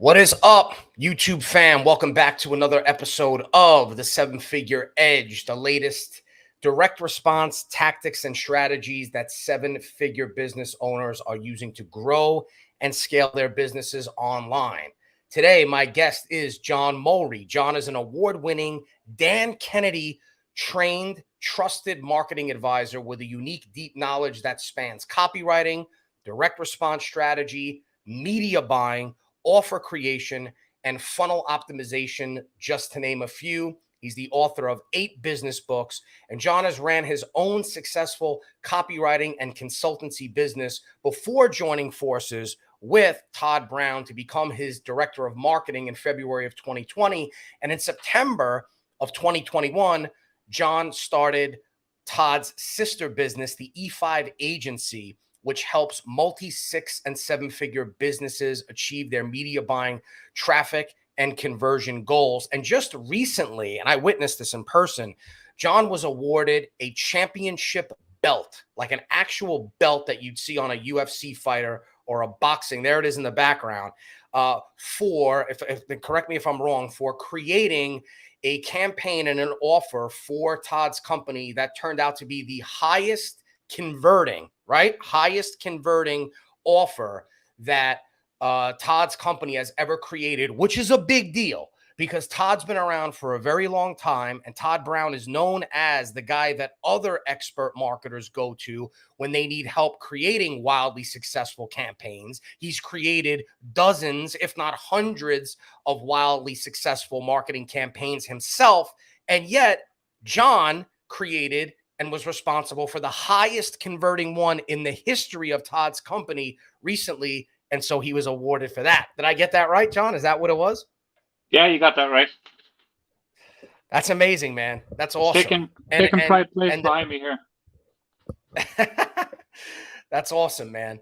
What is up, YouTube fam? Welcome back to another episode of the Seven Figure Edge, the latest direct response tactics and strategies that seven-figure business owners are using to grow and scale their businesses online. Today, my guest is John Mulry. John is an award-winning Dan Kennedy trained, trusted marketing advisor with a unique, deep knowledge that spans copywriting, direct response strategy, media buying, offer creation, and funnel optimization, just to name a few. He's the author of 8 business books, and John has ran his own successful copywriting and consultancy business before joining forces with Todd Brown to become his director of marketing in February of 2020. And in September of 2021, John started Todd's sister business, the E5 Agency, which helps multi-6 and 7-figure businesses achieve their media buying, traffic, and conversion goals. And just recently, and I witnessed this in person, John was awarded a championship belt, like an actual belt that you'd see on a UFC fighter or a boxing. There it is in the background. Correct me if I'm wrong, for creating a campaign and an offer for Todd's company that turned out to be the highest converting offer that Todd's company has ever created, which is a big deal because Todd's been around for a very long time, and Todd Brown is known as the guy that other expert marketers go to when they need help creating wildly successful campaigns. He's created dozens, if not hundreds, of wildly successful marketing campaigns himself, and yet John created and was responsible for the highest converting one in the history of Todd's company recently. And so he was awarded for that. Did I get that right, John? Is that what it was? Yeah, you got that right. That's amazing, man. That's awesome. Taking pride place behind me here. That's awesome, man.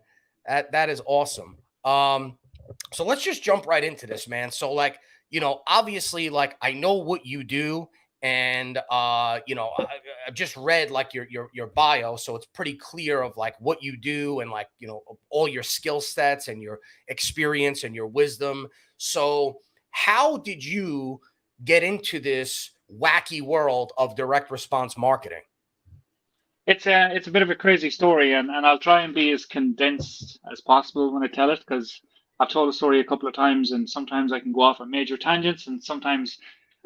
That is awesome. So let's just jump right into this, man. So obviously, I know what you do. And I've just read your bio, so it's pretty clear of what you do and all your skill sets and your experience and your wisdom. So how did you get into this wacky world of direct response marketing? It's a bit of a crazy story, and I'll try and be as condensed as possible when I tell it, because I've told the story a couple of times, and sometimes I can go off on major tangents, and sometimes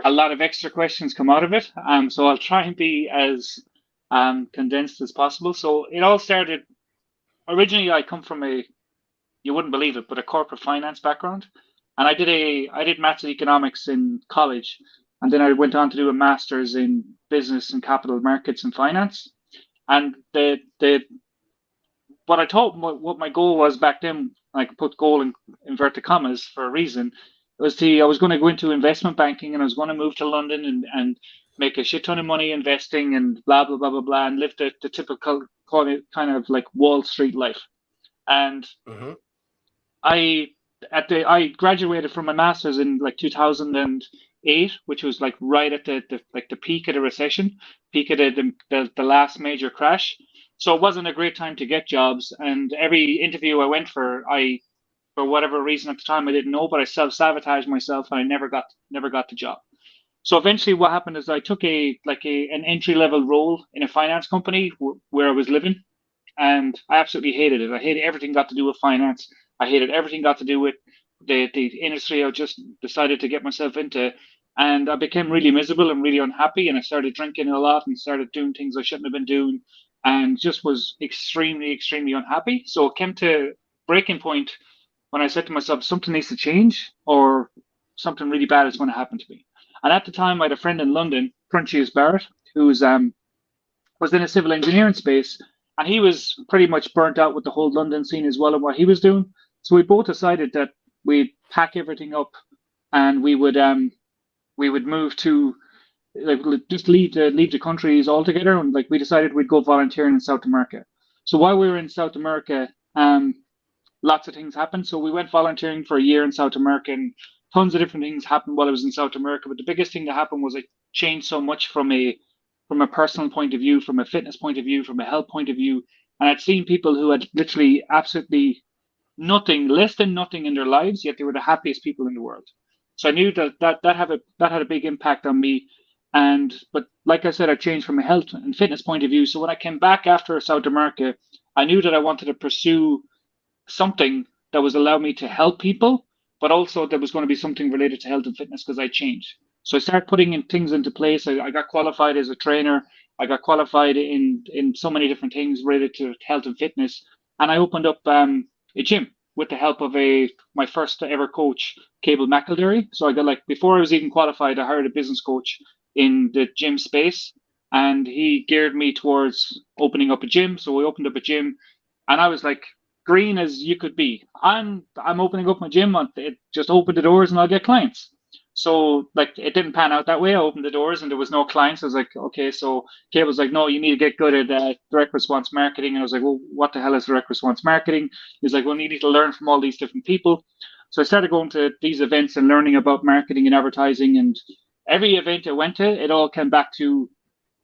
a lot of extra questions come out of it. So I'll try and be as condensed as possible. So it all started, originally I come from you wouldn't believe it, but a corporate finance background. And I did maths and economics in college. And then I went on to do a master's in business and capital markets and finance. And what my goal was back then, I could put goal in inverted commas for a reason, I was going to go into investment banking, and I was going to move to London and make a shit ton of money investing and blah, blah, blah, blah, blah, and live the typical kind of like Wall Street life. And I graduated from my master's in 2008, which was right at the peak of the recession, peak of the last major crash. So it wasn't a great time to get jobs. And every interview I went for whatever reason at the time, I didn't know, but I self-sabotaged myself and I never got the job. So eventually what happened is I took an entry-level role in a finance company where I was living, and I absolutely hated it. I hated everything got to do with finance. I hated everything got to do with the industry I just decided to get myself into. And I became really miserable and really unhappy, and I started drinking a lot and started doing things I shouldn't have been doing, and just was extremely, extremely unhappy. So it came to breaking point when I said to myself, something needs to change or something really bad is going to happen to me. And at the time, I had a friend in London, Prunchius Barrett, who was in a civil engineering space, and he was pretty much burnt out with the whole London scene as well and what he was doing. So we both decided that we'd pack everything up and we would move to just leave the countries altogether, and we decided we'd go volunteering in South America. So while we were in South America, lots of things happened. So we went volunteering for a year in South America, and tons of different things happened while I was in South America. But the biggest thing that happened was I changed so much from a personal point of view, from a fitness point of view, from a health point of view. And I'd seen people who had literally absolutely nothing, less than nothing in their lives, yet they were the happiest people in the world. So I knew that had a big impact on me. And but like I said, I changed from a health and fitness point of view. So when I came back after South America, I knew that I wanted to pursue something that was allow me to help people, but also there was going to be something related to health and fitness because I changed. So I started putting in things into place. I got qualified as a trainer. I got qualified in so many different things related to health and fitness, and I opened up a gym with the help of a my first ever coach, Cable McElderry. So I got like before I was even qualified, I hired a business coach in the gym space, and he geared me towards opening up a gym. So we opened up a gym, and I was like green as you could be. I'm opening up my gym. It just open the doors and I'll get clients. So like it didn't pan out that way. I opened the doors and there was no clients. I was like, okay. So Kate was like, no, you need to get good at direct response marketing. And I was like, well, what the hell is direct response marketing? He's like, well, you need to learn from all these different people. So I started going to these events and learning about marketing and advertising. And every event I went to, it all came back to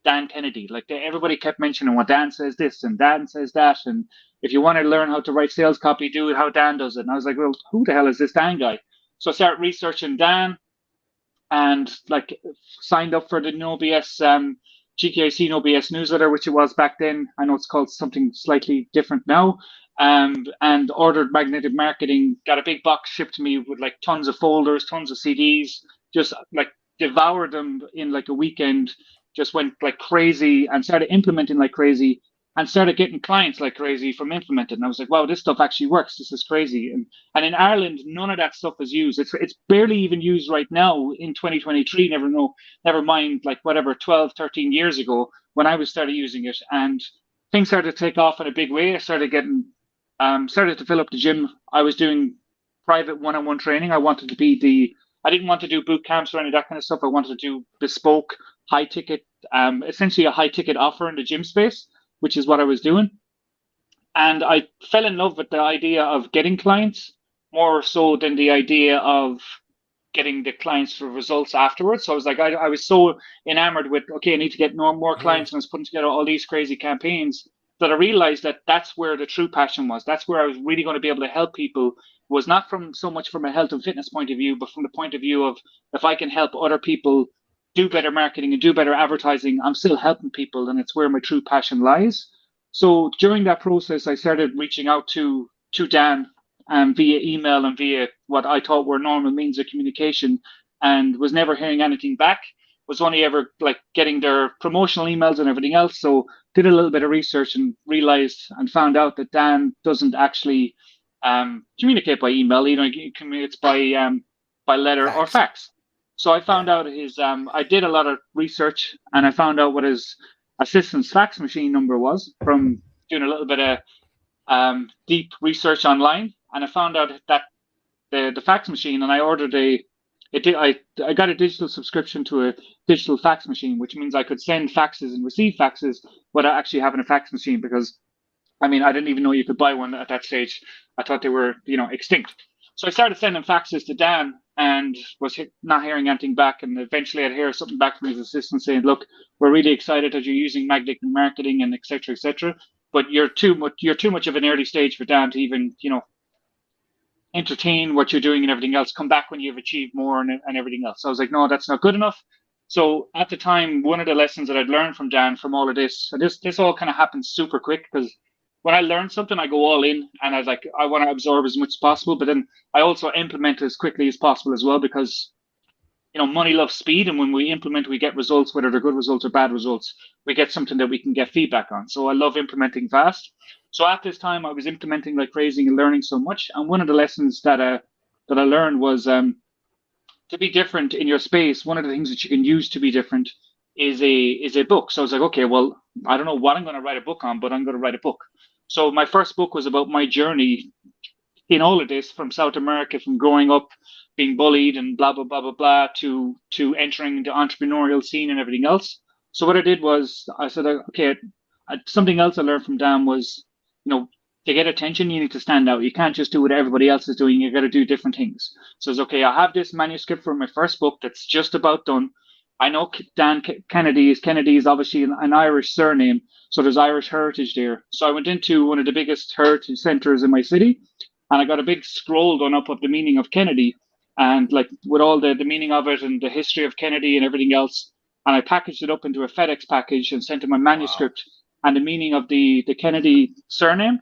Dan Kennedy. Like everybody kept mentioning what Dan says this and Dan says that. And if you want to learn how to write sales copy, do it how Dan does it. And I was like, well, who the hell is this Dan guy? So I started researching Dan and like signed up for the No BS GKIC No BS newsletter, which it was back then. I know it's called something slightly different now. And ordered Magnetic Marketing, got a big box shipped to me with like tons of folders, tons of CDs, just like devoured them in like a weekend, just went like crazy and started implementing like crazy and started getting clients like crazy from implementing. And I was like, wow, this stuff actually works. This is crazy. And in Ireland, none of that stuff is used. It's barely even used right now in 2023. Never mind like whatever 12, 13 years ago when I was started using it. And things started to take off in a big way. I started getting started to fill up the gym. I was doing private one-on-one training. I didn't want to do boot camps or any of that kind of stuff. I wanted to do bespoke, high ticket, essentially a high ticket offer in the gym space, which is what I was doing. And I fell in love with the idea of getting clients more so than the idea of getting the clients for results afterwards. So I was like, I was so enamored with, okay, I need to get more clients. And I was putting together all these crazy campaigns that I realized that that's where the true passion was. That's where I was really going to be able to help people, was not from so much from a health and fitness point of view, but from the point of view of if I can help other people do better marketing and do better advertising, I'm still helping people. And it's where my true passion lies. So during that process, I started reaching out to Dan via email and via what I thought were normal means of communication, and was never hearing anything back. Was only ever like getting their promotional emails and everything else. So did a little bit of research and realized and found out that Dan doesn't actually communicate by email. You know, he communicates by letter or fax. So I found out his. I did a lot of research and I found out what his assistant's fax machine number was from doing a little bit of deep research online, and I found out that the fax machine, and I ordered I got a digital subscription to a digital fax machine, which means I could send faxes and receive faxes without actually having a fax machine. Because I mean, I didn't even know you could buy one at that stage. I thought they were, extinct. So I started sending faxes to Dan and was not hearing anything back. And eventually I'd hear something back from his assistant saying, look, we're really excited that you're using Magnetic Marketing and et cetera, but you're too much of an early stage for Dan to even, entertain what you're doing and everything else. Come back when you've achieved more and everything else. So I was like, no, that's not good enough. So at the time, one of the lessons that I'd learned from Dan from all of this, and this all kind of happened super quick, because when I learn something, I go all in and I want to absorb as much as possible, but then I also implement as quickly as possible as well, because money loves speed, and when we implement, we get results, whether they're good results or bad results. We get something that we can get feedback on. So I love implementing fast. So at this time, I was implementing like crazy and learning so much. And one of the lessons that I learned was to be different in your space. One of the things that you can use to be different is a book. So I was like, okay, well, I don't know what I'm going to write a book on, but I'm going to write a book. So my first book was about my journey in all of this, from South America, from growing up, being bullied and blah, blah, blah, blah, blah, to entering the entrepreneurial scene and everything else. So what I did was I said, okay, something else I learned from Dan was, to get attention, you need to stand out. You can't just do what everybody else is doing. You got to do different things. So it's okay. I have this manuscript for my first book that's just about done. I know Dan Kennedy is obviously an Irish surname, so there's Irish heritage there. So I went into one of the biggest heritage centers in my city, and I got a big scroll done up of the meaning of Kennedy, and like with all the meaning of it and the history of Kennedy and everything else. And I packaged it up into a FedEx package and sent him a Wow. manuscript and the meaning of the Kennedy surname,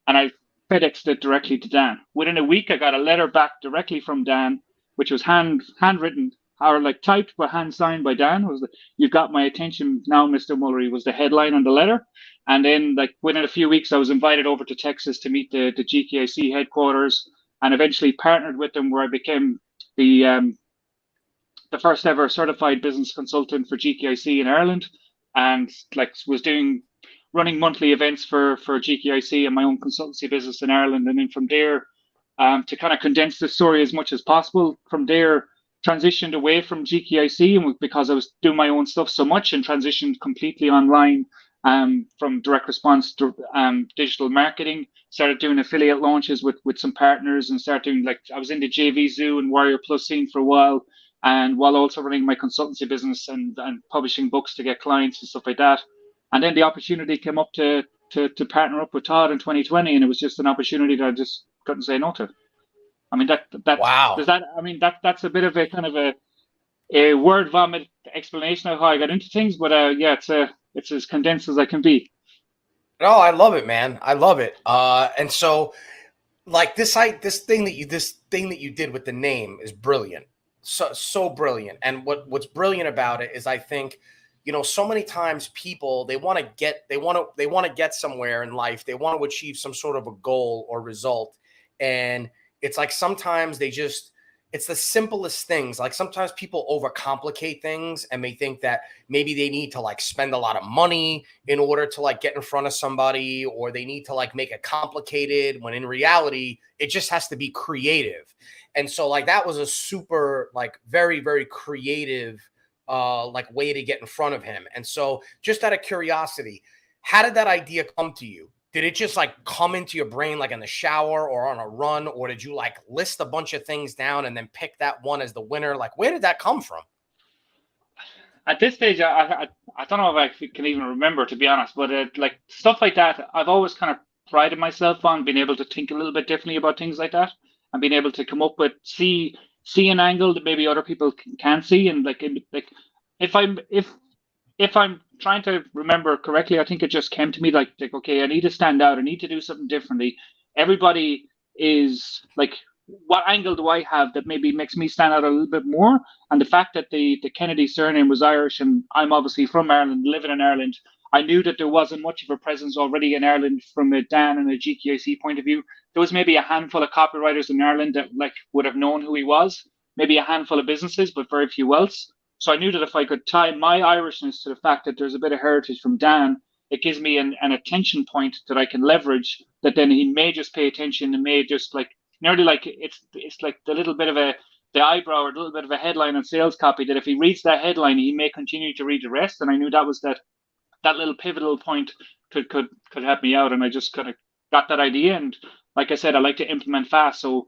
and I FedExed it directly to Dan. Within a week, I got a letter back directly from Dan, which was handwritten or like typed but hand signed by Dan. It was "You've got my attention now, Mr. Mulry" was the headline on the letter. And then, like within a few weeks, I was invited over to Texas to meet the GKIC headquarters, and eventually partnered with them, where I became the first ever certified business consultant for GKIC in Ireland, and like was doing running monthly events for GKIC and my own consultancy business in Ireland. And then from there, to kind of condense the story as much as possible, from there transitioned away from GKIC, and because I was doing my own stuff so much, and transitioned completely online, from direct response to digital marketing. Started doing affiliate launches with some partners, and started doing, like, I was in the JV Zoo and Warrior Plus scene for a while, and while also running my consultancy business and publishing books to get clients and stuff like that. And then the opportunity came up to partner up with Todd in 2020, and it was just an opportunity that I just couldn't say no to. I mean, Wow. that's a bit of a kind of a word vomit explanation of how I got into things, but yeah, it's as condensed as I can be. No, I love it, man. I love it. And so like this thing that you did with the name is brilliant. So brilliant. And what's brilliant about it is, I think, so many times people, they want to get somewhere in life. They want to achieve some sort of a goal or result. And it's like sometimes it's the simplest things. Like sometimes people overcomplicate things and may think that maybe they need to like spend a lot of money in order to like get in front of somebody, or they need to like make it complicated, when in reality, it just has to be creative. And so like that was a super, like very, very creative like way to get in front of him. And so just out of curiosity, how did that idea come to you? Did it just like come into your brain like in the shower or on a run, or did you like list a bunch of things down and then pick that one as the winner? Like, where did that come from? At this stage, I don't know if I can even remember, to be honest, but like stuff like that, I've always kind of prided myself on being able to think a little bit differently about things like that, and being able to come up with see an angle that maybe other people can't see. And like if I'm trying to remember correctly, I think it just came to me like okay, I need to stand out. I need to do something differently. Everybody is like, what angle do I have that maybe makes me stand out a little bit more? And the fact that the Kennedy surname was Irish, and I'm obviously from Ireland, living in Ireland, I knew that there wasn't much of a presence already in Ireland from a Dan and a GKIC point of view. There was maybe a handful of copywriters in Ireland that like would have known who he was, maybe a handful of businesses, but very few else. So I knew that if I could tie my Irishness to the fact that there's a bit of heritage from Dan, it gives me an attention point that I can leverage, that then he may just pay attention and may just like nearly like it's like the little bit of the eyebrow or a little bit of a headline on sales copy, that if he reads that headline, he may continue to read the rest. And I knew that was that little pivotal point could help me out. And I just kind of got that idea. And like I said, I like to implement fast. So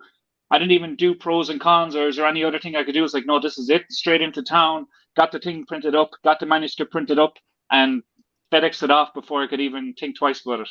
I didn't even do pros and cons, or is there any other thing I could do? It's like, no, this is it. Straight into town, got the thing printed up, got the manuscript printed up, and FedEx it off before I could even think twice about it.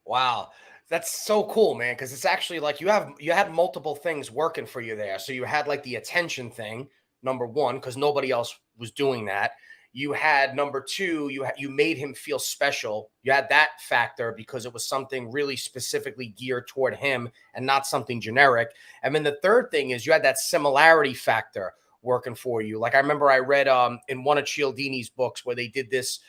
Wow. That's so cool, man. Cause it's actually like you had multiple things working for you there. So you had like the attention thing, number one, because nobody else was doing that. You had number two, you made him feel special. You had that factor because it was something really specifically geared toward him and not something generic. And then the third thing is you had that similarity factor working for you. Like I remember I read in one of Cialdini's books where they did this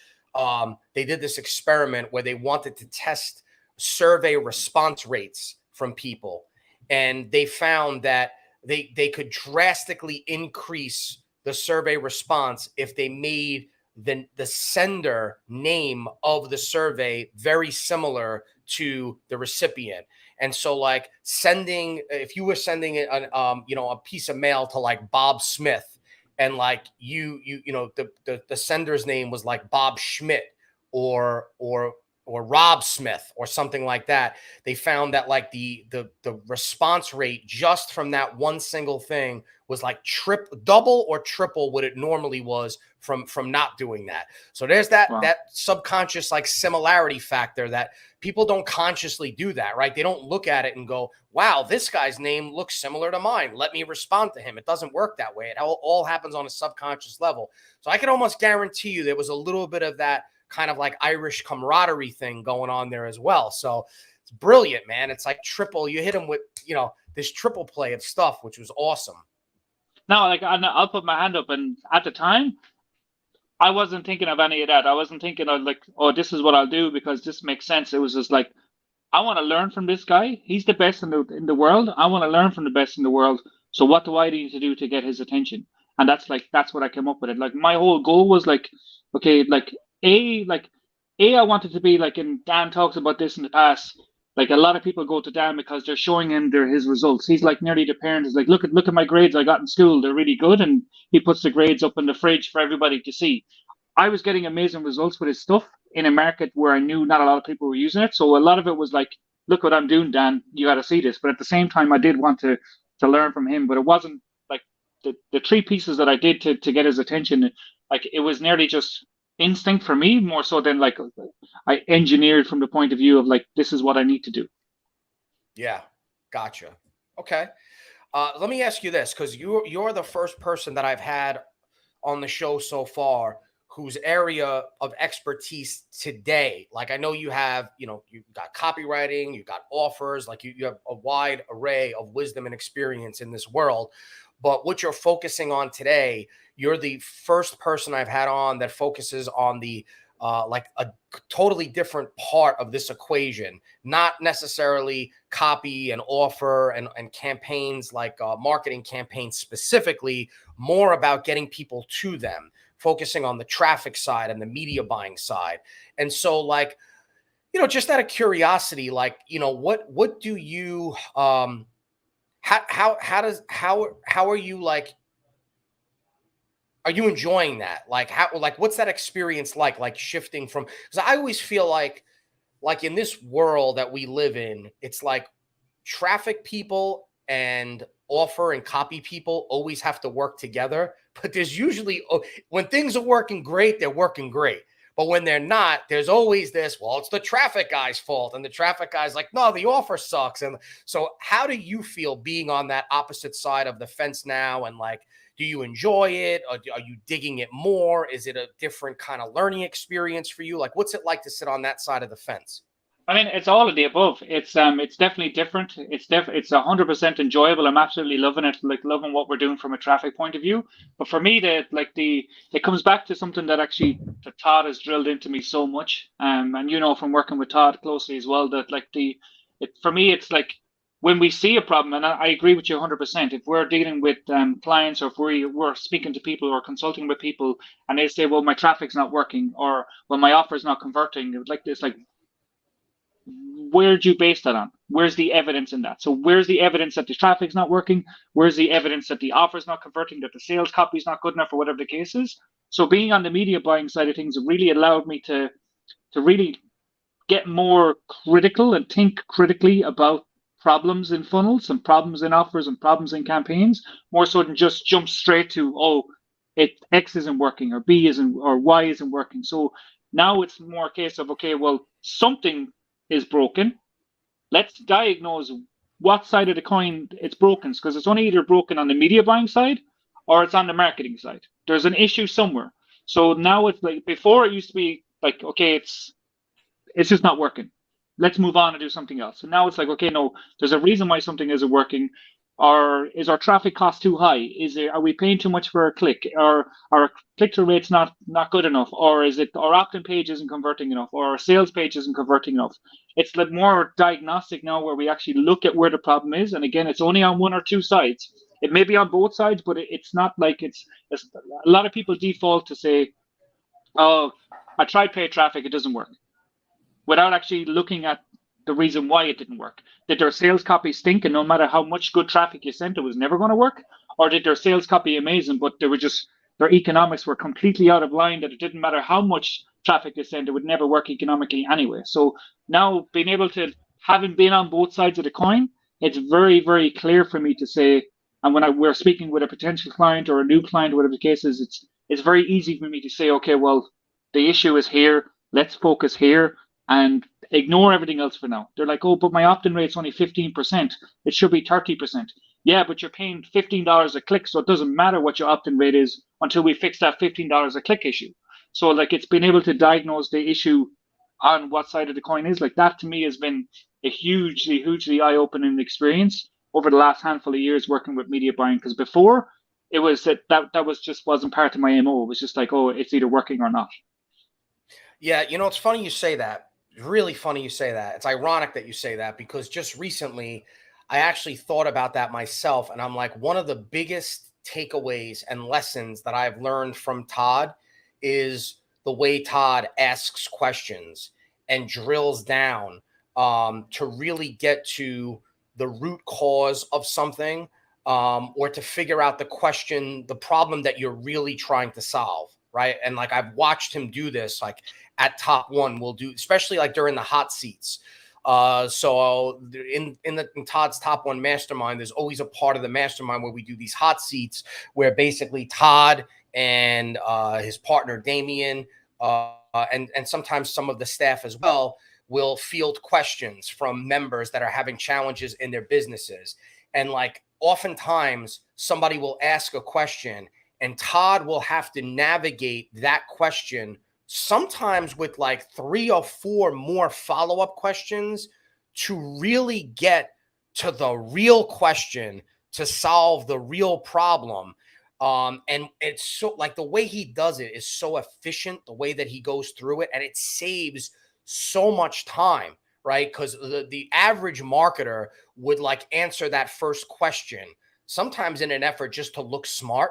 experiment where they wanted to test survey response rates from people, and they found that they could drastically increase the survey response if they made the sender name of the survey very similar to the recipient. And so like if you were sending a piece of mail to like Bob Smith, and like the sender's name was like Bob Schmidt or or Rob Smith or something like that. They found that like the response rate just from that one single thing was like double or triple what it normally was from not doing that. So there's that Wow. that subconscious like similarity factor that people don't consciously do that, right? They don't look at it and go, wow, this guy's name looks similar to mine, let me respond to him. It doesn't work that way. It all happens on a subconscious level. So I can almost guarantee you there was a little bit of that kind of like Irish camaraderie thing going on there as well. So it's brilliant, man. It's like triple, you hit him with, this triple play of stuff, which was awesome. Now, like, I'll put my hand up, and at the time, I wasn't thinking of any of that. I wasn't thinking of like, oh, this is what I'll do because this makes sense. It was just like, I want to learn from this guy. He's the best in the world. I want to learn from the best in the world. So what do I need to do to get his attention? And that's what I came up with it. Like my whole goal was like, okay, like I wanted to be like, and Dan talks about this in the past. Like a lot of people go to Dan because they're showing him his results. He's like nearly the parent is like, look at my grades I got in school. They're really good, and he puts the grades up in the fridge for everybody to see. I was getting amazing results with his stuff in a market where I knew not a lot of people were using it. So a lot of it was like, look what I'm doing, Dan. You got to see this. But at the same time, I did want to learn from him. But it wasn't like the three pieces that I did to get his attention. Like it was nearly just instinct for me, more so than like I engineered from the point of view of like, this is what I need to do. Yeah, gotcha. Okay. Let me ask you this, because you're the first person that I've had on the show so far whose area of expertise today, like I know you have, you've got copywriting, you've got offers, like you have a wide array of wisdom and experience in this world. But what you're focusing on today, you're the first person I've had on that focuses on the like a totally different part of this equation, not necessarily copy and offer and campaigns like marketing campaigns specifically, more about getting people to them, focusing on the traffic side and the media buying side. And so like, just out of curiosity, like, what do you, how are you like, are you enjoying that? Like what's that experience like shifting from, because I always feel like in this world that we live in, it's like traffic people and offer and copy people always have to work together. But there's usually, when things are working great, they're working great. But when they're not, there's always this, well, it's the traffic guy's fault. And the traffic guy's like, no, the offer sucks. And so how do you feel being on that opposite side of the fence now? And like, do you enjoy it? Or are you digging it more? Is it a different kind of learning experience for you? Like, what's it like to sit on that side of the fence? I mean, it's all of the above. It's definitely different. It's 100% enjoyable. I'm absolutely loving it. Like loving what we're doing from a traffic point of view. But for me, it comes back to something that actually that Todd has drilled into me so much. And from working with Todd closely as well, that for me, it's like when we see a problem, and I agree with you 100%. If we're dealing with clients, or if we're speaking to people or consulting with people, and they say, well, my traffic's not working, or well, my offer's not converting, like this, like, where'd you base that on? Where's the evidence in that? So where's the evidence that the traffic's not working? Where's the evidence that the offer's not converting, that the sales copy's not good enough, or whatever the case is? So being on the media buying side of things really allowed me to really get more critical and think critically about problems in funnels and problems in offers and problems in campaigns, more so than just jump straight to, oh, X isn't working, or B isn't, or Y isn't working. So now it's more a case of, okay, well, something is broken. Let's diagnose what side of the coin it's broken, because it's only either broken on the media buying side or it's on the marketing side. There's an issue somewhere. So now it's like, before it used to be like, okay, it's just not working. Let's move on and do something else. So now it's like, okay, no, there's a reason why something isn't working. Or is our traffic cost too high? Are we paying too much for a click? Or our click-through rate's not good enough? Or is it our opt-in page isn't converting enough? Or our sales page isn't converting enough? It's like more diagnostic now, where we actually look at where the problem is. And again, it's only on one or two sides. It may be on both sides, but it's not like it's a lot of people default to say, oh, I tried paid traffic, it doesn't work, without actually looking at the reason why it didn't work. Did their sales copy stink, and no matter how much good traffic you sent, it was never going to work? Or did their sales copy amazing, but they were just their economics were completely out of line, that it didn't matter how much traffic they sent, it would never work economically anyway. So now, being able to, having been on both sides of the coin, it's very, very clear for me to say, and when we're speaking with a potential client or a new client, whatever the case is, it's very easy for me to say, okay, well, the issue is here, let's focus here and ignore everything else for now. They're like, oh, but my opt-in rate's only 15%. It should be 30%. Yeah, but you're paying $15 a click, so it doesn't matter what your opt-in rate is until we fix that $15 a click issue. So like, it's been able to diagnose the issue on what side of the coin is. Like, that to me has been a hugely, hugely eye-opening experience over the last handful of years working with media buying. Because before, it was that was just wasn't part of my MO. It was just like, oh, it's either working or not. Yeah, it's funny you say that. Really funny you say that. It's ironic that you say that, because just recently I actually thought about that myself, and I'm like, one of the biggest takeaways and lessons that I've learned from Todd is the way Todd asks questions and drills down to really get to the root cause of something, or to figure out the problem that you're really trying to solve, right? And like, I've watched him do this, like at Top One, we'll do, especially like during the hot seats. So in Todd's Top One mastermind, there's always a part of the mastermind where we do these hot seats, where basically Todd and his partner Damien, and sometimes some of the staff as well, will field questions from members that are having challenges in their businesses. And like, oftentimes somebody will ask a question and Todd will have to navigate that question, sometimes with like 3 or 4 more follow-up questions, to really get to the real question, to solve the real problem. And it's so, like, the way he does it is so efficient, the way that he goes through it, and it saves so much time, right? Because the average marketer would like answer that first question, sometimes in an effort just to look smart,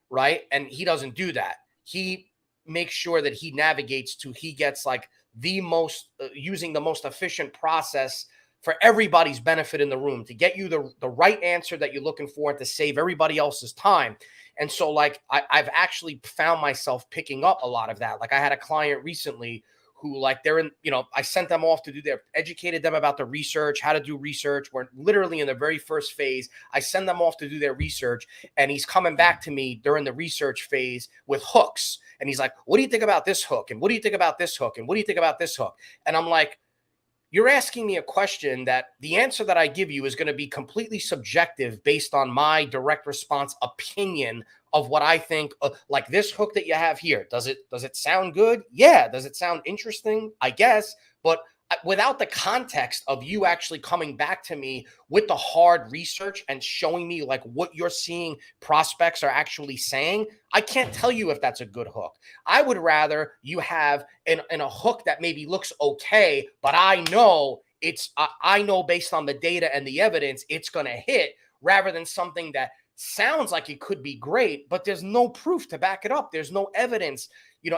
right? And he doesn't do that. He makes sure that he navigates to, he gets like the most, using the most efficient process for everybody's benefit in the room, to get you the right answer that you're looking for and to save everybody else's time. And so like, I've actually found myself picking up a lot of that. Like, I had a client recently who, like, they're in, I sent them off to do educated them about the research, how to do research. We're literally in the very first phase. I send them off to do their research, and he's coming back to me during the research phase with hooks. And he's like, what do you think about this hook? And what do you think about this hook? And what do you think about this hook? And I'm like, you're asking me a question that the answer that I give you is going to be completely subjective based on my direct response opinion of what I think. Like, this hook that you have here, does it sound good? Yeah. Does it sound interesting? I guess. But without the context of you actually coming back to me with the hard research and showing me like what you're seeing prospects are actually saying, I can't tell you if that's a good hook. I would rather you have in a hook that maybe looks okay, but I know I know based on the data and the evidence it's going to hit, rather than something that sounds like it could be great, but there's no proof to back it up. There's no evidence,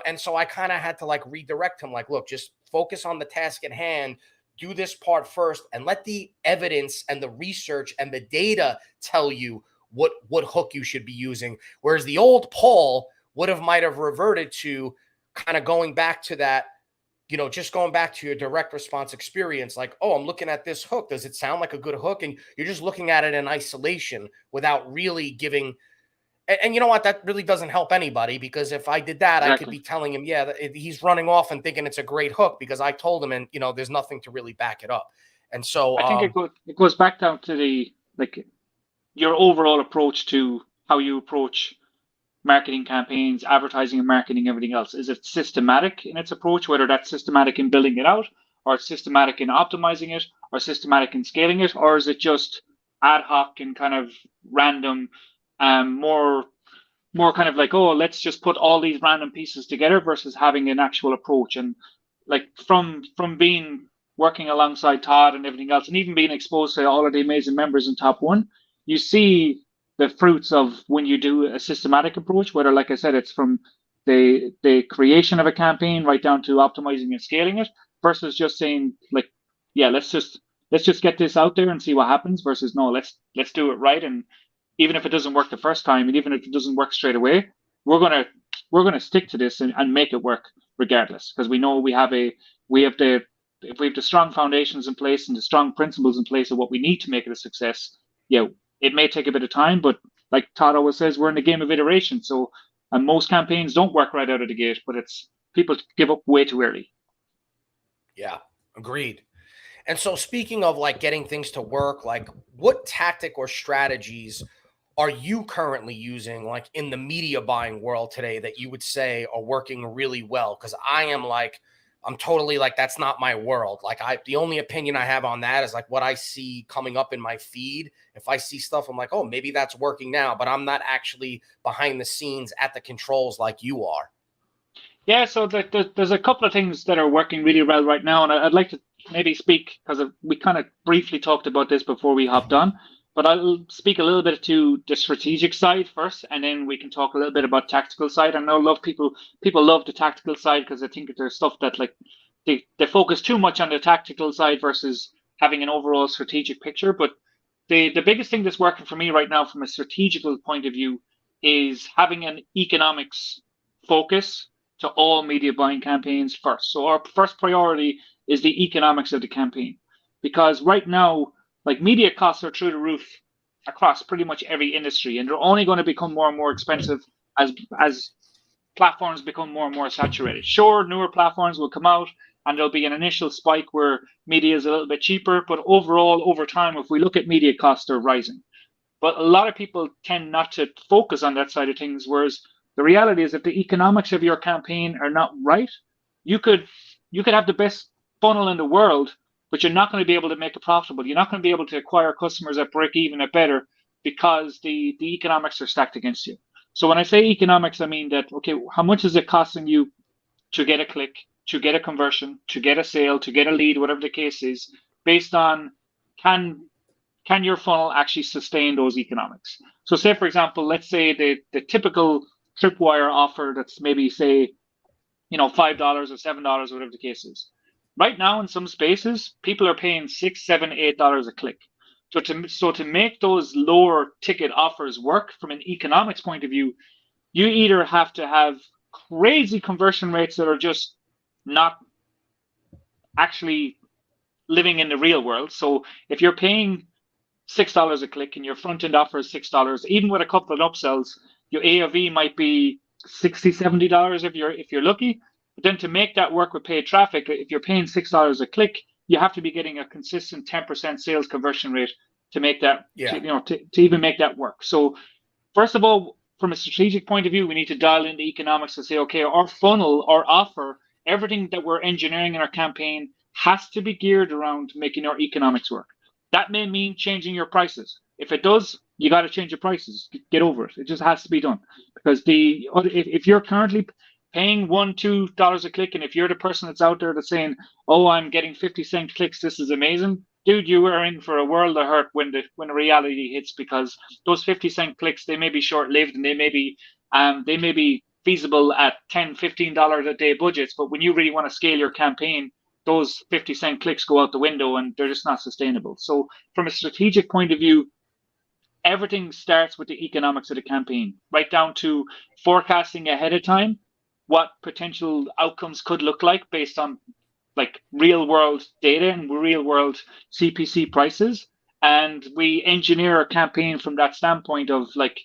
and so I kind of had to like redirect him, like, look, just focus on the task at hand, do this part first, and let the evidence and the research and the data tell you what hook you should be using. Whereas the old Paul might have reverted to kind of going back to that, just going back to your direct response experience, like, oh, I'm looking at this hook. Does it sound like a good hook? And you're just looking at it in isolation without really giving. And you know what? That really doesn't help anybody, because if I did that, exactly, I could be telling him, yeah, he's running off and thinking it's a great hook because I told him, and there's nothing to really back it up. And so I think it goes back down to your overall approach to how you approach marketing campaigns, advertising and marketing, everything else. Is it systematic in its approach, whether that's systematic in building it out, or it's systematic in optimizing it, or systematic in scaling it, or is it just ad hoc and kind of random, more kind of like, oh, let's just put all these random pieces together, versus having an actual approach? And like, from being working alongside Todd and everything else, and even being exposed to all of the amazing members in Top One, you see the fruits of when you do a systematic approach, whether, like I said, it's from the creation of a campaign right down to optimizing and scaling it, versus just saying like, yeah, let's just get this out there and see what happens, versus no, let's do it right. And even if it doesn't work the first time, and even if it doesn't work straight away, we're gonna stick to this and make it work regardless, because we know we have the if we have the strong foundations in place and the strong principles in place of what we need to make it a success. Yeah, it may take a bit of time, but like Todd always says, we're in the game of iteration. So, and most campaigns don't work right out of the gate, but it's people give up way too early. Yeah, agreed. And so speaking of like getting things to work, like what tactic or strategies are you currently using like in the media buying world today that you would say are working really well? Because I'm totally like, that's not my world. Like the only opinion I have on that is like what I see coming up in my feed. If I see stuff, I'm like, oh, maybe that's working now, but I'm not actually behind the scenes at the controls like you are. Yeah, so there's a couple of things that are working really well right now, and I'd like to maybe speak, because we kind of briefly talked about this before we hopped on, but I'll speak a little bit to the strategic side first, and then we can talk a little bit about tactical side. I know people love the tactical side because I think there's stuff that like they focus too much on the tactical side versus having an overall strategic picture. But the biggest thing that's working for me right now from a strategical point of view is having an economics focus to all media buying campaigns first. So our first priority is the economics of the campaign, because right now, like, media costs are through the roof across pretty much every industry, and they're only going to become more and more expensive as platforms become more and more saturated. Sure, newer platforms will come out and there'll be an initial spike where media is a little bit cheaper, but overall, over time, if we look at media costs, they're rising. But a lot of people tend not to focus on that side of things, whereas the reality is if the economics of your campaign are not right, you could have the best funnel in the world, but you're not going to be able to make it profitable. You're not going to be able to acquire customers at break even at better, because the economics are stacked against you. So when I say economics, I mean that, okay, how much is it costing you to get a click, to get a conversion, to get a sale, to get a lead, whatever the case is, based on can your funnel actually sustain those economics? So say, for example, let's say the typical tripwire offer that's maybe, say, $5 or $7, whatever the case is. Right now, in some spaces, people are paying $6, $7, $8 a click. So to make those lower ticket offers work from an economics point of view, you either have to have crazy conversion rates that are just not actually living in the real world. So if you're paying $6 a click and your front end offer is $6, even with a couple of upsells, your AOV might be $60, $70 if you're lucky. But then to make that work with paid traffic, if you're paying $6 a click, you have to be getting a consistent 10% sales conversion rate to make that, to even make that work. So first of all, from a strategic point of view, we need to dial in the economics and say, okay, our funnel, our offer, everything that we're engineering in our campaign has to be geared around making our economics work. That may mean changing your prices. If it does, you got to change your prices. Get over it. It just has to be done, because if you're currently paying $1-2 a click, and if you're the person that's out there that's saying, "Oh, I'm getting 50-cent clicks, this is amazing," dude, you are in for a world of hurt when the reality hits, because those 50-cent clicks, they may be short-lived and they may be feasible at $10-15 a day budgets, but when you really want to scale your campaign, those 50-cent clicks go out the window and they're just not sustainable. So from a strategic point of view, everything starts with the economics of the campaign, right down to forecasting ahead of time what potential outcomes could look like based on like real world data and real world CPC prices. And we engineer a campaign from that standpoint of, like,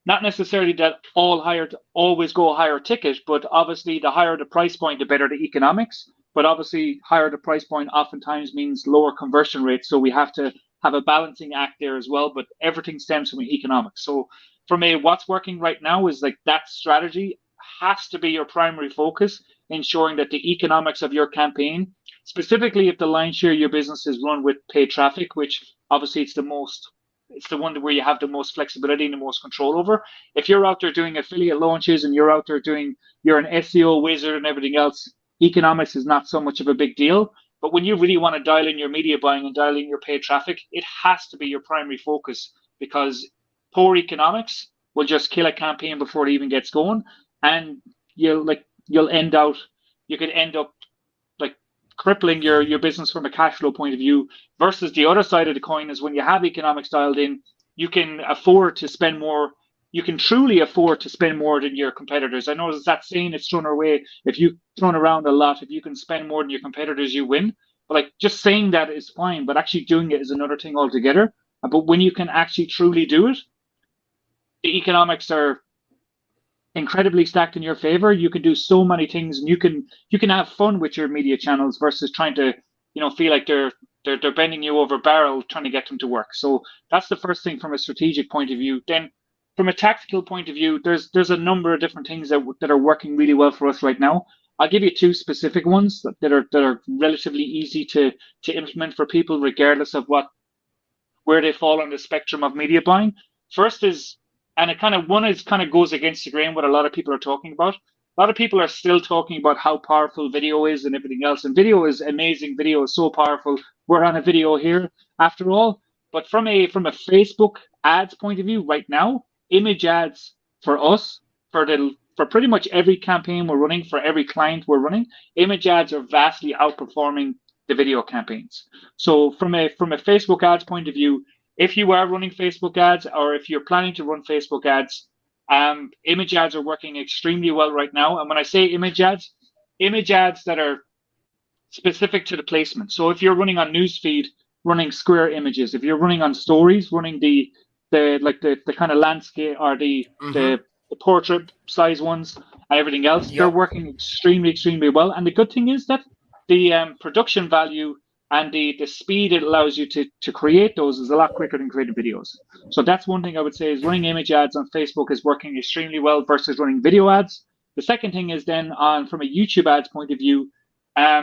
not necessarily that always go higher ticket, but obviously the higher the price point, the better the economics. But obviously higher the price point oftentimes means lower conversion rates. So we have to have a balancing act there as well, but everything stems from economics. So for me, what's working right now is like that strategy has to be your primary focus, ensuring that the economics of your campaign, specifically if the lion's share of your business is run with paid traffic, which obviously it's the one where you have the most flexibility and the most control over. If you're out there doing affiliate launches and you're an SEO wizard and everything else, economics is not so much of a big deal. But when you really want to dial in your media buying and dial in your paid traffic, it has to be your primary focus, because poor economics will just kill a campaign before it even gets going. And you could end up like crippling your business from a cash flow point of view, versus the other side of the coin is when you have economics dialed in, you can afford to spend more you can truly afford to spend more than your competitors. I know there's that saying it's thrown our way. If you thrown around a lot, if you can spend more than your competitors, you win. But like just saying that is fine, but actually doing it is another thing altogether. But when you can actually truly do it, the economics are incredibly stacked in your favor. You can do so many things, and you can have fun with your media channels versus trying to feel like they're bending you over a barrel trying to get them to work. So that's the first thing from a strategic point of view. Then from a tactical point of view, there's a number of different things that are working really well for us right now. I'll give you two specific ones that are relatively easy to implement for people regardless of where they fall on the spectrum of media buying. First is, and it kind of goes against the grain what a lot of people are talking about. A lot of people are still talking about how powerful video is and everything else, and video is amazing. Video is so powerful. We're on a video here after all. But from a Facebook ads point of view, right now, image ads for us for pretty much every campaign we're running, for every client we're running, image ads are vastly outperforming the video campaigns. So from a Facebook ads point of view, if you are running Facebook ads or if you're planning to run Facebook ads, image ads are working extremely well right now. And when I say image ads that are specific to the placement. So if you're running on newsfeed, running square images. If you're running on stories, running the kind of landscape or the portrait size ones and everything else, they're working extremely well. And the good thing is that the production value and the speed it allows you to create those is a lot quicker than creating videos. So that's one thing I would say is running image ads on Facebook is working extremely well versus running video ads. The second thing is then from a YouTube ads point of view,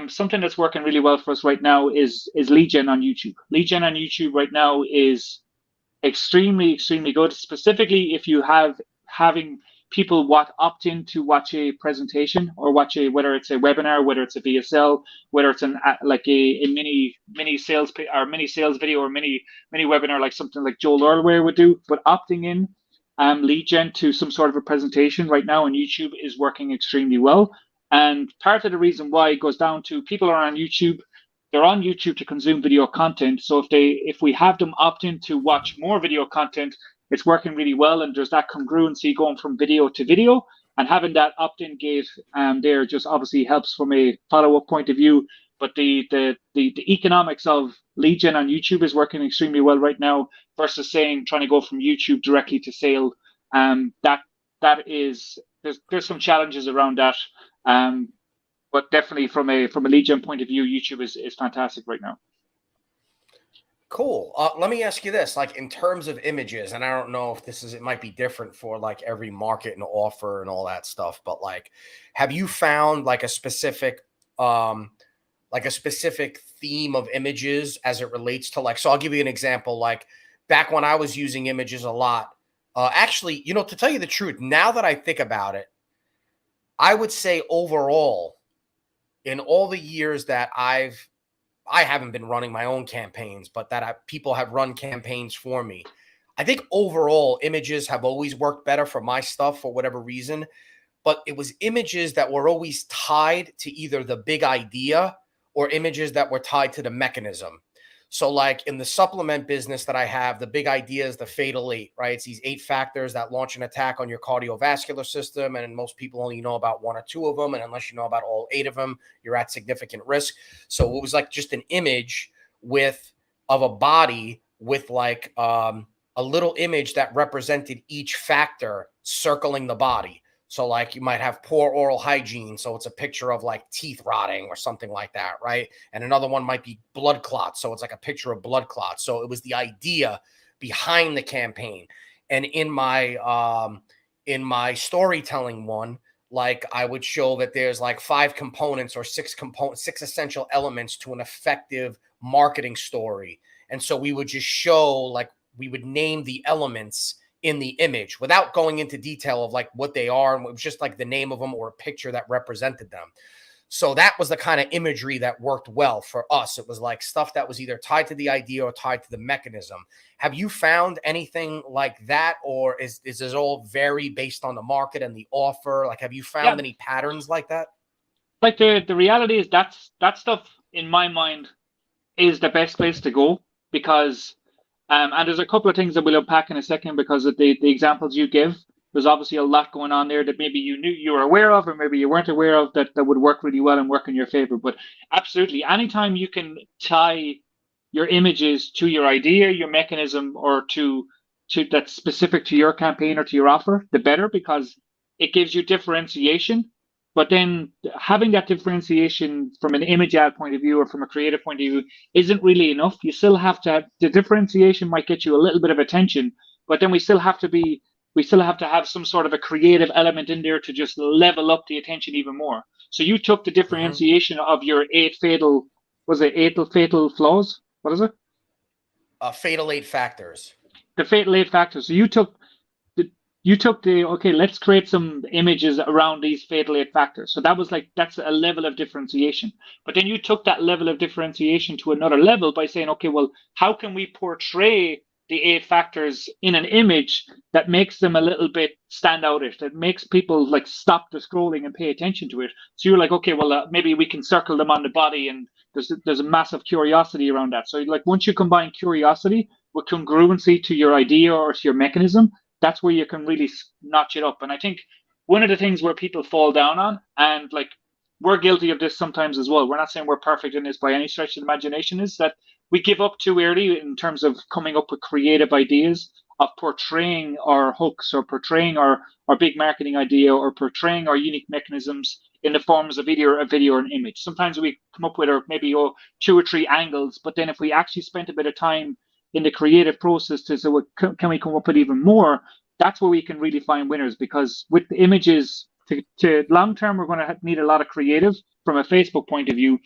something that's working really well for us right now is lead gen on YouTube. Lead gen on YouTube right now is extremely good, specifically if you having people opt in to watch a presentation or whether it's a webinar, whether it's a VSL, whether it's a mini sales or mini sales video or mini webinar, like something like Joel Earlware would do. But opting in lead gen to some sort of a presentation right now on YouTube is working extremely well. And part of the reason why it goes down to people are on YouTube. They're on YouTube to consume video content. So if we have them opt in to watch more video content, it's working really well. And there's that congruency going from video to video, and having that opt-in gate there just obviously helps from a follow-up point of view. But the economics of lead gen on YouTube is working extremely well right now versus trying to go from YouTube directly to sale. That is there's some challenges around that. But definitely from a lead gen point of view, YouTube is fantastic right now. Cool. Let me ask you this, like in terms of images, and I don't know if it might be different for like every market and offer and all that stuff, but like, have you found like a specific theme of images as it relates to so I'll give you an example. Like back when I was using images a lot, actually, to tell you the truth, now that I think about it, I would say overall, in all the years that I haven't been running my own campaigns, but that people have run campaigns for me, I think overall images have always worked better for my stuff for whatever reason. But it was images that were always tied to either the big idea or images that were tied to the mechanism. So like in the supplement business that I have, the big idea is the fatal 8, right? It's these 8 factors that launch an attack on your cardiovascular system. And most people only know about 1 or 2 of them. And unless you know about all 8 of them, you're at significant risk. So it was like just an image of a body with like a little image that represented each factor circling the body. So like you might have poor oral hygiene. So it's a picture of like teeth rotting or something like that, right? And another one might be blood clots. So it's like a picture of blood clots. So it was the idea behind the campaign. And in my storytelling one, like I would show that there's like 5 components or 6 essential elements to an effective marketing story. And so we would just show, we would name the elements in the image without going into detail of like what they are. And it was just like the name of them or a picture that represented them. So that was the kind of imagery that worked well for us. It was like stuff that was either tied to the idea or tied to the mechanism. Have you found anything like that? Or is this all vary based on the market and the offer? Like, have you found any patterns like that? Like the reality is that stuff in my mind is the best place to go, because And there's a couple of things that we'll unpack in a second because of the examples you give. There's obviously a lot going on there that maybe you knew you were aware of, or maybe you weren't aware of, that would work really well and work in your favor. But absolutely, anytime you can tie your images to your idea, your mechanism, or to that's specific to your campaign or to your offer, the better, because it gives you differentiation. But then having that differentiation from an image ad point of view or from a creative point of view isn't really enough. You still have to have the differentiation might get you a little bit of attention, but then we still have to have some sort of a creative element in there to just level up the attention even more. So you took the differentiation of your eight fatal flaws? What is it? Fatal 8 factors. The fatal 8 factors. So you took the okay, let's create some images around these fatal 8 factors. So that's a level of differentiation. But then you took that level of differentiation to another level by saying, okay, well, how can we portray the 8 factors in an image that makes them a little bit standoutish, that makes people like stop the scrolling and pay attention to it? So you're like, okay, well, maybe we can circle them on the body, and there's a massive curiosity around that. So like once you combine curiosity with congruency to your idea or to your mechanism, that's where you can really notch it up. And I think one of the things where people fall down on, and like we're guilty of this sometimes as well, we're not saying we're perfect in this by any stretch of the imagination, is that we give up too early in terms of coming up with creative ideas of portraying our hooks or portraying our big marketing idea or portraying our unique mechanisms in the forms of either a video or an image. Sometimes we come up with maybe 2 or 3 angles, but then if we actually spent a bit of time in the creative process to say, well, can we come up with even more? That's where we can really find winners, because with the images, to long term, we're going to need a lot of creative from a Facebook point of view.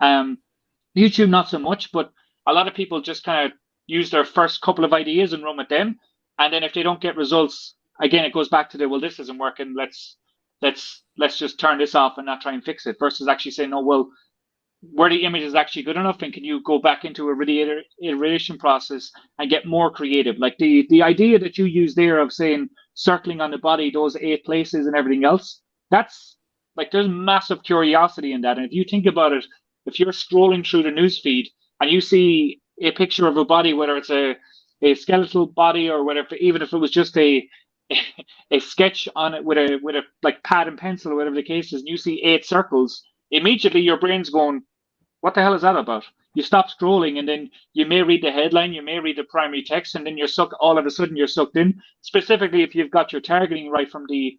YouTube, not so much, but a lot of people just kind of use their first couple of ideas and run with them. And then if they don't get results, again, it goes back to well, this isn't working. Let's just turn this off and not try and fix it, versus actually saying, no, well, were the images actually good enough, and can you go back into a iteration process and get more creative? Like the idea that you use there of saying circling on the body those 8 places and everything else, that's like there's massive curiosity in that. And if you think about it, if you're scrolling through the news feed and you see a picture of a body, whether it's a skeletal body or whatever, even if it was just a sketch on it with a like pad and pencil or whatever the case is, and you see 8 circles, immediately your brain's going, what the hell is that about? You stop scrolling, and then you may read the headline, you may read the primary text, and then all of a sudden you're sucked in. Specifically, if you've got your targeting right from the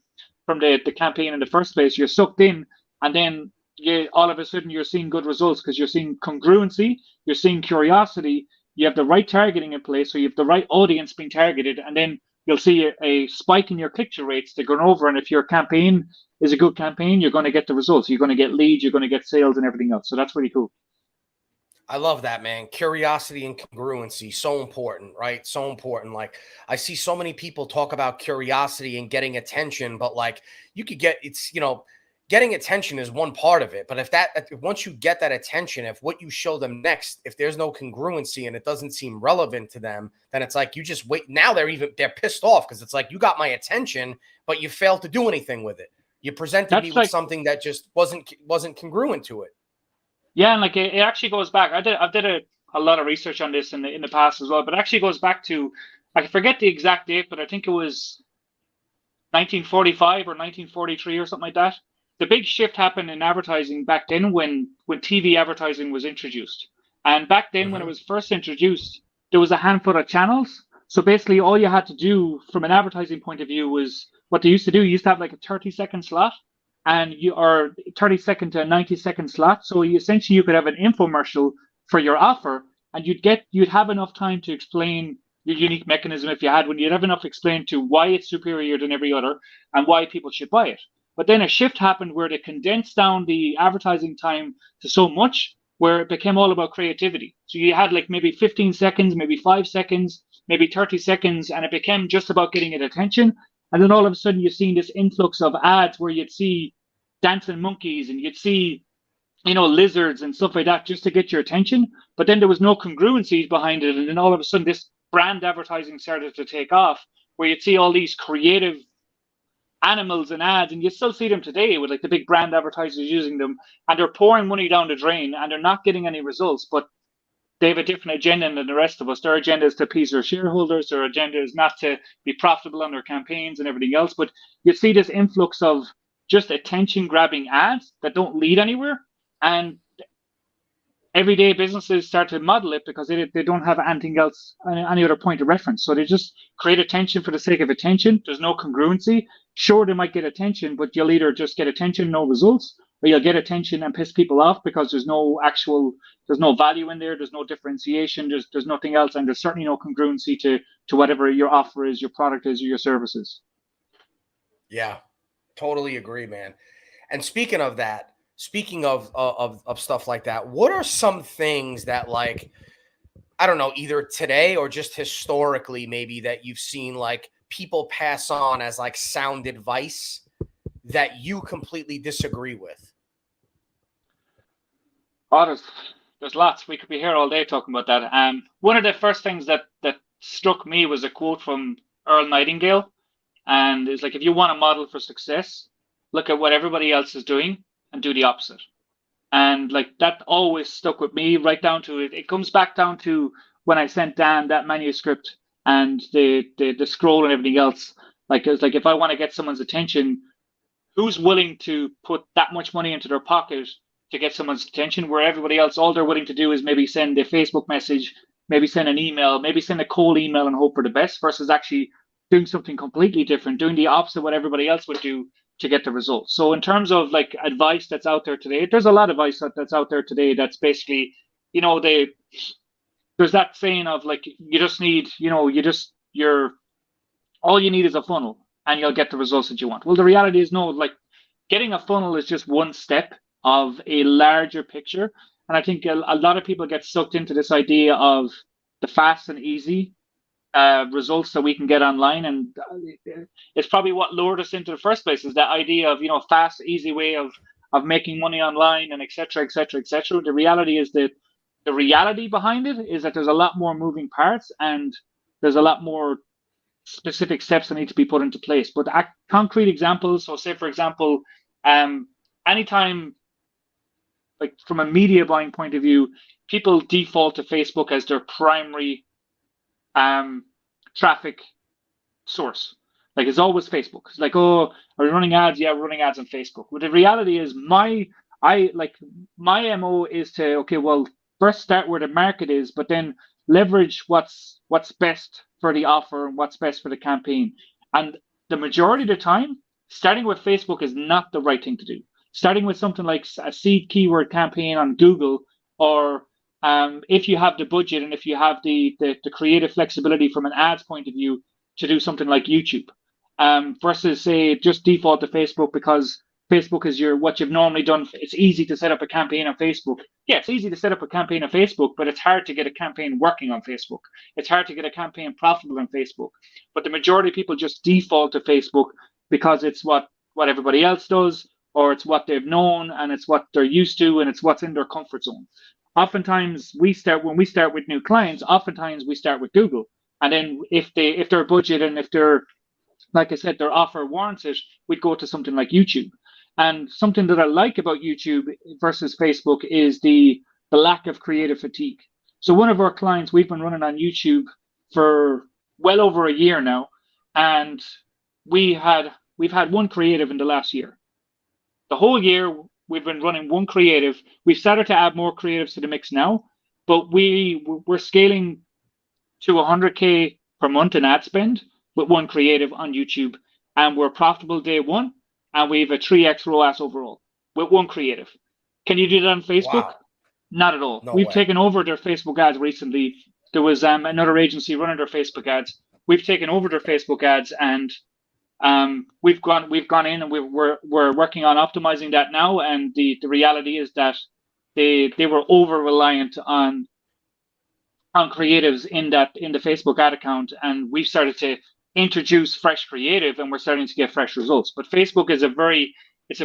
campaign in the first place, you're sucked in, and then all of a sudden you're seeing good results because you're seeing congruency, you're seeing curiosity, you have the right targeting in place, so you have the right audience being targeted, and then you'll see a spike in your click-through rates to go over. And if your campaign is a good campaign, you're going to get the results. You're going to get leads, you're going to get sales and everything else. So that's really cool. I love that, man. Curiosity and congruency, so important, right? So important. Like I see so many people talk about curiosity and getting attention, but like you could get, getting attention is one part of it. But if once you get that attention, if what you show them next, if there's no congruency and it doesn't seem relevant to them, then it's like you just wait. Now they're pissed off because it's like you got my attention, but you failed to do anything with it. You presented me with something that just wasn't congruent to it. Yeah, and like it actually goes back. I did a lot of research on this in the past as well, but it actually goes back to, I forget the exact date, but I think it was 1945 or 1943 or something like that. The big shift happened in advertising back then when TV advertising was introduced. And back then, when it was first introduced, there was a handful of channels. So basically, all you had to do from an advertising point of view was what they used to do. You used to have like a 30-second slot, and you are 30-second to a 90-second slot. So essentially, you could have an infomercial for your offer, and you'd have enough time to explain your unique mechanism if you had one. You'd have enough explained to why it's superior than every other and why people should buy it. But then a shift happened where they condensed down the advertising time to so much where it became all about creativity. So you had like maybe 15 seconds, maybe 5 seconds, maybe 30 seconds, and it became just about getting it attention. And then all of a sudden you're seeing this influx of ads where you'd see dancing monkeys and you'd see, lizards and stuff like that just to get your attention. But then there was no congruencies behind it. And then all of a sudden this brand advertising started to take off where you'd see all these creative animals and ads, and you still see them today with like the big brand advertisers using them, and they're pouring money down the drain and they're not getting any results, but they have a different agenda than the rest of us. Their agenda is to appease their shareholders. Their agenda is not to be profitable on their campaigns and everything else. But you see this influx of just attention grabbing ads that don't lead anywhere. And everyday businesses start to model it because they don't have anything else, any other point of reference. So they just create attention for the sake of attention. There's no congruency. Sure, they might get attention, but you'll either just get attention, no results, or you'll get attention and piss people off because there's no value in there. There's no differentiation. There's nothing else. And there's certainly no congruency to whatever your offer is, your product is, or your services. Yeah, totally agree, man. And speaking of stuff like that, what are some things that, like, I don't know, either today or just historically maybe, that you've seen like people pass on as like sound advice that you completely disagree with? Oh, there's lots. We could be here all day talking about that. One of the first things that struck me was a quote from Earl Nightingale, and it's like, if you want a model for success, look at what everybody else is doing and do the opposite. And like, that always stuck with me, right down to it. It comes back down to when I sent Dan that manuscript and the scroll and everything else. Like, it's like, if I want to get someone's attention, who's willing to put that much money into their pocket to get someone's attention, where everybody else, all they're willing to do is maybe send a Facebook message, maybe send an email, maybe send a cold email and hope for the best, versus actually doing something completely different, doing the opposite of what everybody else would do to get the results. So in terms of like advice that's out there today, there's a lot of advice that's out there today that's basically, there's that saying of like, you just need, all you need is a funnel and you'll get the results that you want. Well, the reality is no, like, getting a funnel is just one step of a larger picture. And I think a lot of people get sucked into this idea of the fast and easy results that we can get online, and it's probably what lured us into the first place, is that idea of fast, easy way of making money online, and etc. etc. etc. The reality is that the reality behind it is that there's a lot more moving parts, and there's a lot more specific steps that need to be put into place. But concrete examples, so say for example, anytime, like from a media buying point of view, people default to Facebook as their primary traffic source. Like, it's always Facebook. It's like, oh, are we running ads? Yeah, we're running ads on Facebook. But the reality is my MO is to, okay, well, first start where the market is, but then leverage what's best for the offer and what's best for the campaign. And the majority of the time, starting with Facebook is not the right thing to do. Starting with something like a seed keyword campaign on Google, or if you have the budget and if you have the creative flexibility from an ads point of view, to do something like YouTube, versus say just default to Facebook because Facebook is what you've normally done. It's easy to set up a campaign on Facebook. Yeah, it's easy to set up a campaign on Facebook, but it's hard to get a campaign working on Facebook. It's hard to get a campaign profitable on Facebook. But the majority of people just default to Facebook because it's what everybody else does, or it's what they've known, and it's what they're used to, and it's what's in their comfort zone. Oftentimes when we start with new clients, oftentimes we start with Google. And then if their budget and if their, like I said, their offer warrants it, we'd go to something like YouTube. And something that I like about YouTube versus Facebook is the lack of creative fatigue. So one of our clients, we've been running on YouTube for well over a year now, and we've had one creative in the last year. The whole year we've been running one creative. We've started to add more creatives to the mix now, but we're scaling to 100K per month in ad spend with one creative on YouTube, and we're profitable day one, and we have a 3x ROAS overall with one creative. Can you do that on Facebook? Wow. Not at all. We've taken over their Facebook ads recently. There was another agency running their Facebook ads. We've taken over their Facebook ads, and we've gone in and we're working on optimizing that now. And the reality is that they were over reliant on creatives in the Facebook ad account, and we've started to introduce fresh creative, and we're starting to get fresh results. But Facebook is a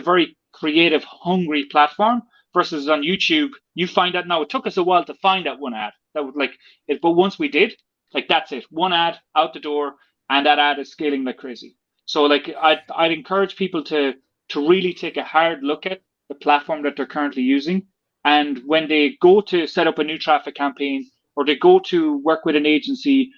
very creative, hungry platform, versus on YouTube, you find that now. It took us a while to find that one ad that would like it, but once we did, like, that's it, one ad out the door, and that ad is scaling like crazy. So like, I'd encourage people to really take a hard look at the platform that they're currently using, And when they go to set up a new traffic campaign or they go to work with an agency,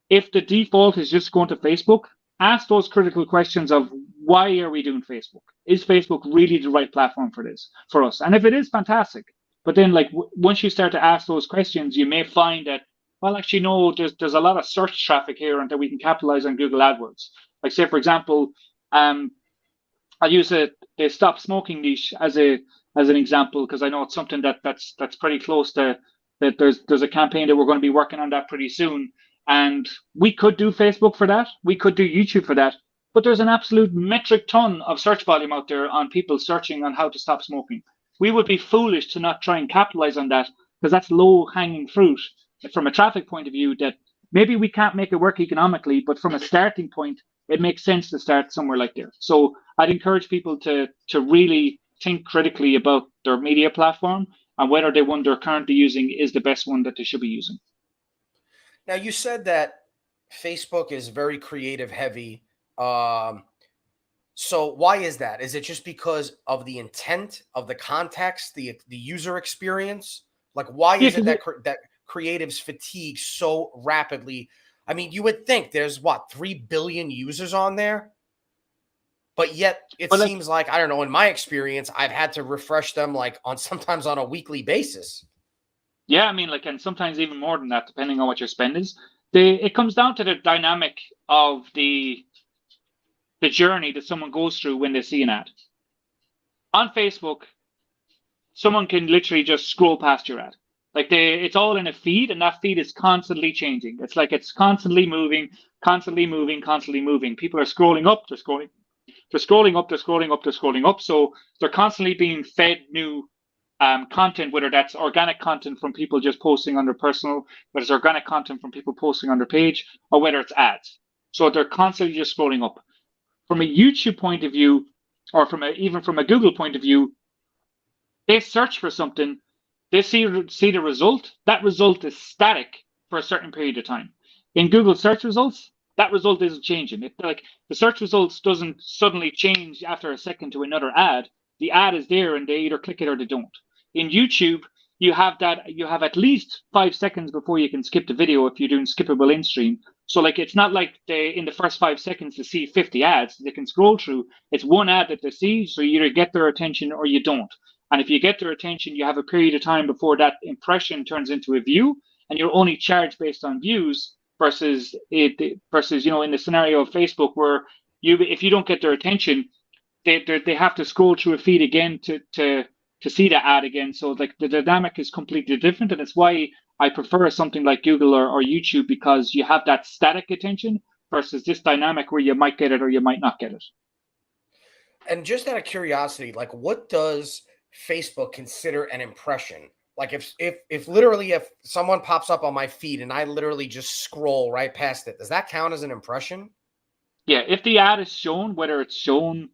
if the default is just going to Facebook, ask those critical questions of why are we doing Facebook? Is Facebook really the right platform for this, for us? And if it is, fantastic. But then, like, once you start to ask those questions, you may find that, well, actually, no, there's a lot of search traffic here, and that we can capitalize on Google AdWords. Like, say, for example, I'll use the stop smoking niche as an example, because I know it's something that's pretty close to that. There's a campaign that we're going to be working on that pretty soon, and we could do Facebook for that, we could do YouTube for that, but there's an absolute metric ton of search volume out there on people searching on how to stop smoking. We would be foolish to not try and capitalize on that, because that's low hanging fruit from a traffic point of view that maybe we can't make it work economically, but from a starting point, it makes sense to start somewhere like there. So I'd encourage people to really think critically about their media platform and whether the one they're currently using is the best one that they should be using. Now, you said that Facebook is very creative heavy. So why is that? Is it just because of the intent of the context, the user experience? Like, why is it that creatives fatigue so rapidly? I mean, you would think there's 3 billion users on there, but yet it seems like, I don't know, in my experience, I've had to refresh them sometimes on a weekly basis. Yeah, I mean, and sometimes even more than that, depending on what your spend is. It comes down to the dynamic of the journey that someone goes through when they see an ad. On Facebook, someone can literally just scroll past your ad. It's all in a feed, and that feed is constantly changing. It's like it's constantly moving, constantly moving, constantly moving. People are scrolling up, they're scrolling up, they're scrolling up, they're scrolling up. So they're constantly being fed new content, whether that's organic content from people just posting on their personal, whether it's organic content from people posting on their page, or whether it's ads. So they're constantly just scrolling up. From a YouTube point of view, or even from a Google point of view, they search for something, they see the result. That result is static for a certain period of time. In Google search results, that result isn't changing. The search results doesn't suddenly change after a second to another ad. The ad is there, and they either click it or they don't. In YouTube, you have at least 5 seconds before you can skip the video if you're doing skippable in-stream. So it's not like in the first 5 seconds to see 50 ads they can scroll through. It's one ad that they see, so you either get their attention or you don't. And if you get their attention, you have a period of time before that impression turns into a view, and you're only charged based on views versus in the scenario of Facebook where if you don't get their attention, they have to scroll through a feed again to see the ad again. So the dynamic is completely different, and it's why I prefer something like Google or YouTube, because you have that static attention versus this dynamic where you might get it or you might not get it. And just out of curiosity, what does Facebook consider an impression? If literally if someone pops up on my feed and I literally just scroll right past it, does that count as an impression? Yeah, if the ad is shown, whether it's shown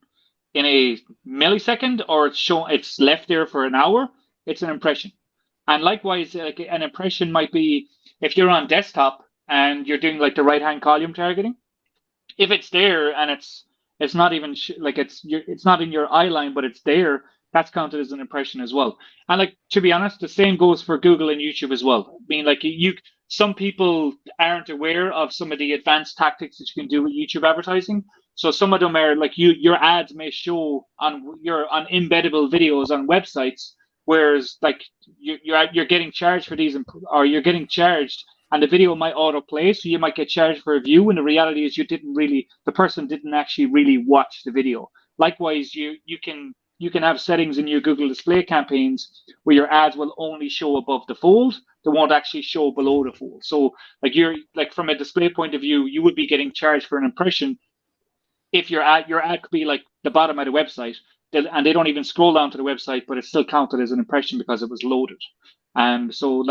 in a millisecond or it's left there for an hour, it's an impression. And likewise, an impression might be if you're on desktop and you're doing the right hand column targeting. If it's there and it's not even it's not in your eye line, but it's there, that's counted as an impression as well. And to be honest, the same goes for Google and YouTube as well. I mean, some people aren't aware of some of the advanced tactics that you can do with YouTube advertising. So some of them are your ads may show on embeddable videos on websites, whereas you're getting charged for these, or you're getting charged, and the video might autoplay, so you might get charged for a view. When the reality is the person didn't actually really watch the video. Likewise, you can have settings in your Google display campaigns where your ads will only show above the fold. They won't actually show below the fold. So from a display point of view, you would be getting charged for an impression if your ad could be the bottom of the website, and they don't even scroll down to the website, but it's still counted as an impression because it was loaded. So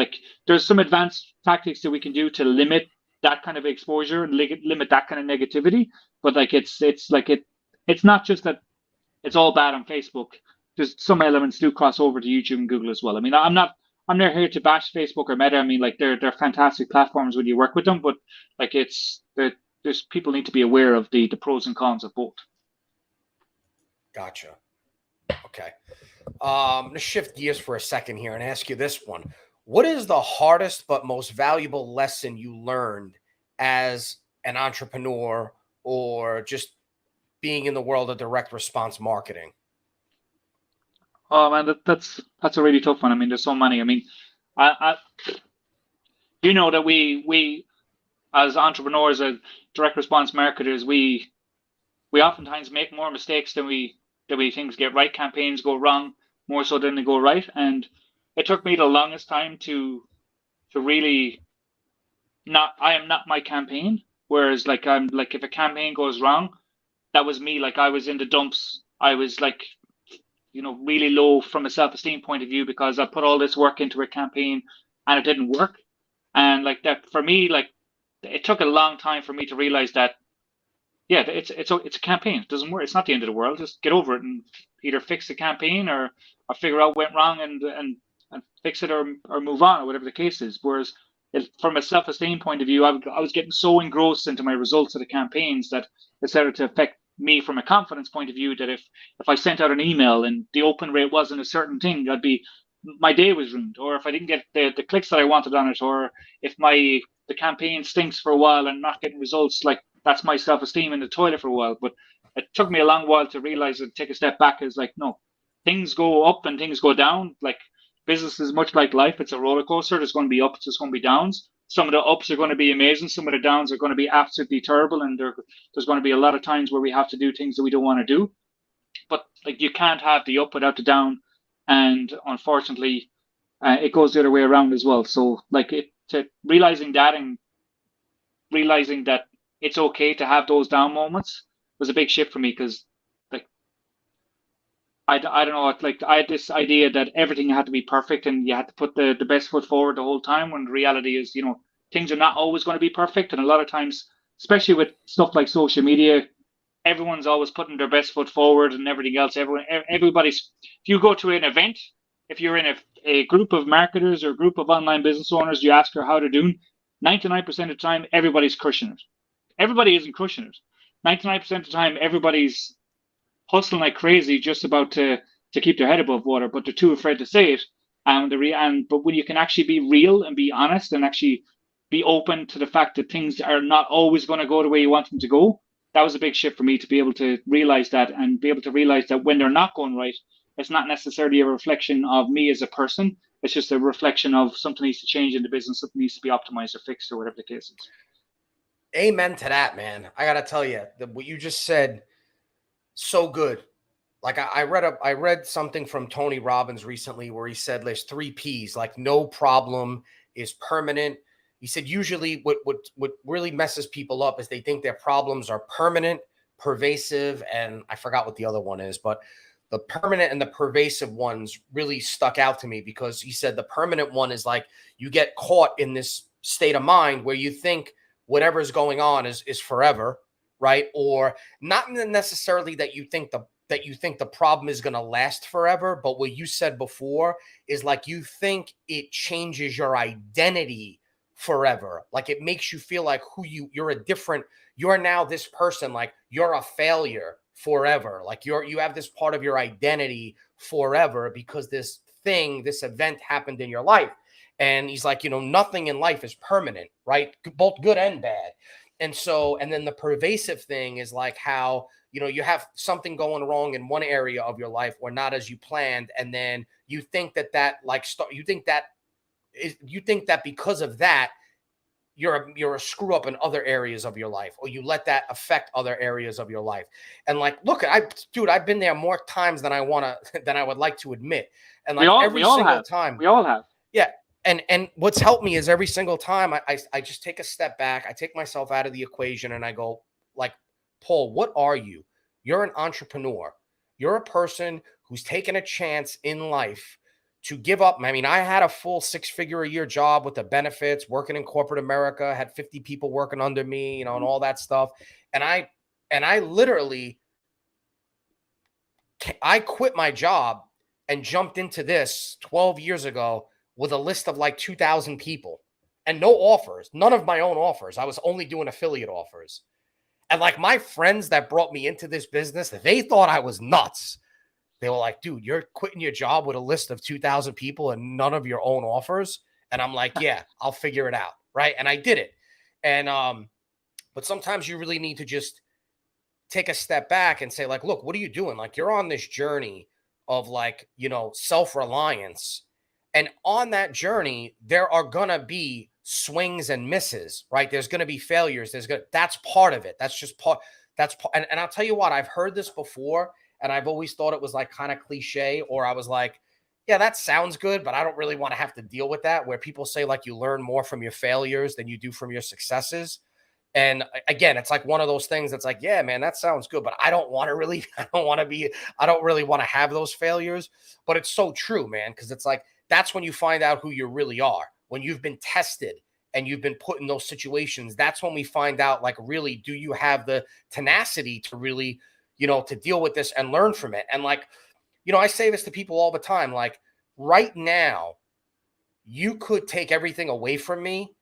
there's some advanced tactics that we can do to limit that kind of exposure and limit that kind of negativity. But it's not just that it's all bad on Facebook. There's some elements do cross over to YouTube and Google as well. I mean, I'm not here to bash Facebook or Meta. I mean, they're fantastic platforms when you work with them, but there's people need to be aware of the pros and cons of both. Gotcha. Okay. Okay. I'm gonna shift gears for a second here and ask you this one. What is the hardest but most valuable lesson you learned as an entrepreneur or just being in the world of direct response marketing? Oh man, that's a really tough one. I mean, there's so many. I mean, I you know that we as entrepreneurs, as direct response marketers, we oftentimes make more mistakes than we things get right. Campaigns go wrong more so than they go right, and it took me the longest time to really not. I am not my campaign. Whereas like I'm like if a campaign goes wrong, that was me. Like I was in the dumps. I was like really low from a self-esteem point of view because I put all this work into a campaign and it didn't work. And like that for me, like it took a long time for me to realize that yeah, it's a campaign. It doesn't work. It's not the end of the world. Just get over it and either fix the campaign or figure out what went wrong and fix it or move on or whatever the case is. Whereas from a self-esteem point of view, I was getting so engrossed into my results of the campaigns that it started to affect me from a confidence point of view that if I sent out an email and the open rate wasn't a certain thing, my day was ruined. Or if I didn't get the clicks that I wanted on it, or if the campaign stinks for a while and not getting results, like that's my self-esteem in the toilet for a while. But it took me a long while to realize and take a step back as like, no, things go up and things go down. Like business is much like life. It's a roller coaster. There's going to be ups, there's going to be downs. Some of the ups are going to be amazing. Some of the downs are going to be absolutely terrible. And there's going to be a lot of times where we have to do things that we don't want to do. But like you can't have the up without the down. And unfortunately, it goes the other way around as well. So like realizing that and realizing that it's okay to have those down moments was a big shift for me because like I don't know, like I had this idea that everything had to be perfect and you had to put the best foot forward the whole time when the reality is, things are not always going to be perfect. And a lot of times, especially with stuff like social media, everyone's always putting their best foot forward and everything else. Everybody's, if you go to an event, if you're in a group of marketers or a group of online business owners, you ask her how they're doing, 99% of the time, everybody's crushing it. Everybody isn't crushing it. 99% of the time, everybody's hustling like crazy just about to keep their head above water, but they're too afraid to say it. But when you can actually be real and be honest and actually be open to the fact that things are not always going to go the way you want them to go, that was a big shift for me to be able to realize that and be able to realize that when they're not going right, it's not necessarily a reflection of me as a person. It's just a reflection of something needs to change in the business, something needs to be optimized or fixed or whatever the case is. Amen to that, man. I got to tell you, what you just said, so good. Like I read something from Tony Robbins recently where he said there's 3 P's, like no problem is permanent. He said usually what really messes people up is they think their problems are permanent, pervasive, and I forgot what the other one is, but the permanent and the pervasive ones really stuck out to me because he said the permanent one is like you get caught in this state of mind where you think whatever's going on is forever, right? Or not necessarily that you think the problem is going to last forever, but what you said before is like you think it changes your identity forever. Like it makes you feel like you're now this person, like you're a failure forever. Like you have this part of your identity forever because this event happened in your life. And he's like, nothing in life is permanent, right? Both good and bad. And then the pervasive thing is like how, you have something going wrong in one area of your life or not as you planned. And then you think you think that because of that, you're a screw up in other areas of your life, or you let that affect other areas of your life. And like, look, I've been there more times than I would like to admit. And like every single time, we all have. Yeah. And what's helped me is every single time I just take a step back. I take myself out of the equation and I go like, Paul, what are you? You're an entrepreneur. You're a person who's taken a chance in life to give up. I mean, I had a full 6-figure-a-year job with the benefits, working in corporate America, had 50 people working under me, and all that stuff. And I literally, I quit my job and jumped into this 12 years ago with a list of like 2,000 people and no offers, none of my own offers. I was only doing affiliate offers. And like my friends that brought me into this business, they thought I was nuts. They were like, dude, you're quitting your job with a list of 2,000 people and none of your own offers. And I'm like, yeah, I'll figure it out. Right. And I did it. And, but sometimes you really need to just take a step back and say, like, look, what are you doing? Like, you're on this journey of, like, you know, self-reliance. And on that journey, there are going to be swings and misses, right? There's going to be failures. That's part of it. That's just part. And I'll tell you what, I've heard this before, and I've always thought it was like kind of cliche, or I was like, yeah, that sounds good, but I don't really want to have to deal with that, where people say, like, you learn more from your failures than you do from your successes. And again, it's like one of those things that's like, yeah, man, that sounds good, but I don't really want to have those failures. But it's so true, man, because it's like, that's when you find out who you really are. When you've been tested and you've been put in those situations, that's when we find out, like, really, do you have the tenacity to really, you know, to deal with this and learn from it? And, like, you know, I say this to people all the time, like, right now, you could take everything away from me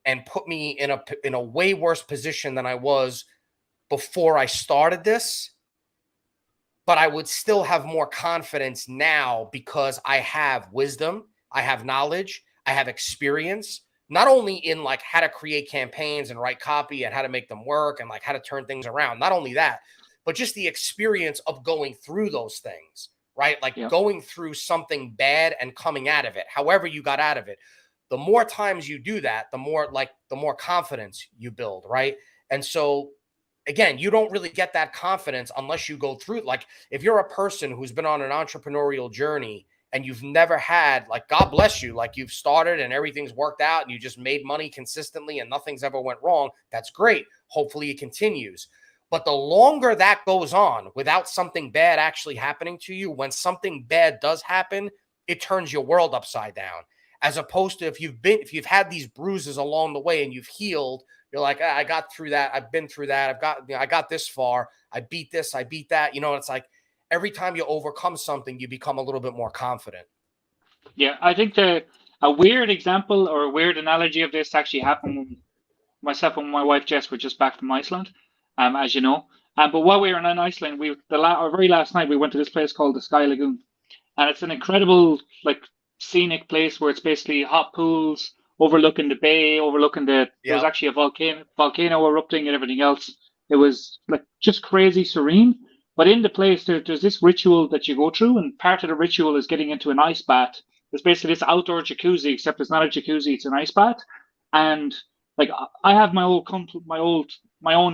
and put me in a way worse position than I was before I started this, but I would still have more confidence now because I have wisdom, I have knowledge, I have experience, not only in, like, how to create campaigns and write copy and how to make them work and, like, how to turn things around. Not only that, but just the experience of going through those things, right? Like, Yeah. going through something bad and coming out of it, however you got out of it. The more times you do that, the more confidence you build, right? And so, again, you don't really get that confidence unless you go through. Like, if you're a person who's been on an entrepreneurial journey and you've never had, like, God bless you, like, you've started and everything's worked out and you just made money consistently and nothing's ever went wrong, that's great. Hopefully it continues. But the longer that goes on without something bad actually happening to you, when something bad does happen, it turns your world upside down. As opposed to if you've had these bruises along the way and you've healed, you're like, I got through that. I've been through that. I got this far. I beat this. I beat that. You know, it's like every time you overcome something, you become a little bit more confident. Yeah, I think a weird example or a weird analogy of this actually happened when myself and my wife Jess were just back from Iceland, as you know. But while we were in Iceland, our very last night we went to this place called the Sky Lagoon, and it's an incredible, like, scenic place where it's basically hot pools overlooking the bay, overlooking there was Yeah. actually a volcano erupting and everything else. It was, like, just crazy serene. But in the place, there's this ritual that you go through, and part of the ritual is getting into an ice bath. It's basically this outdoor jacuzzi, except it's not a jacuzzi; it's an ice bath. And, like, I have my own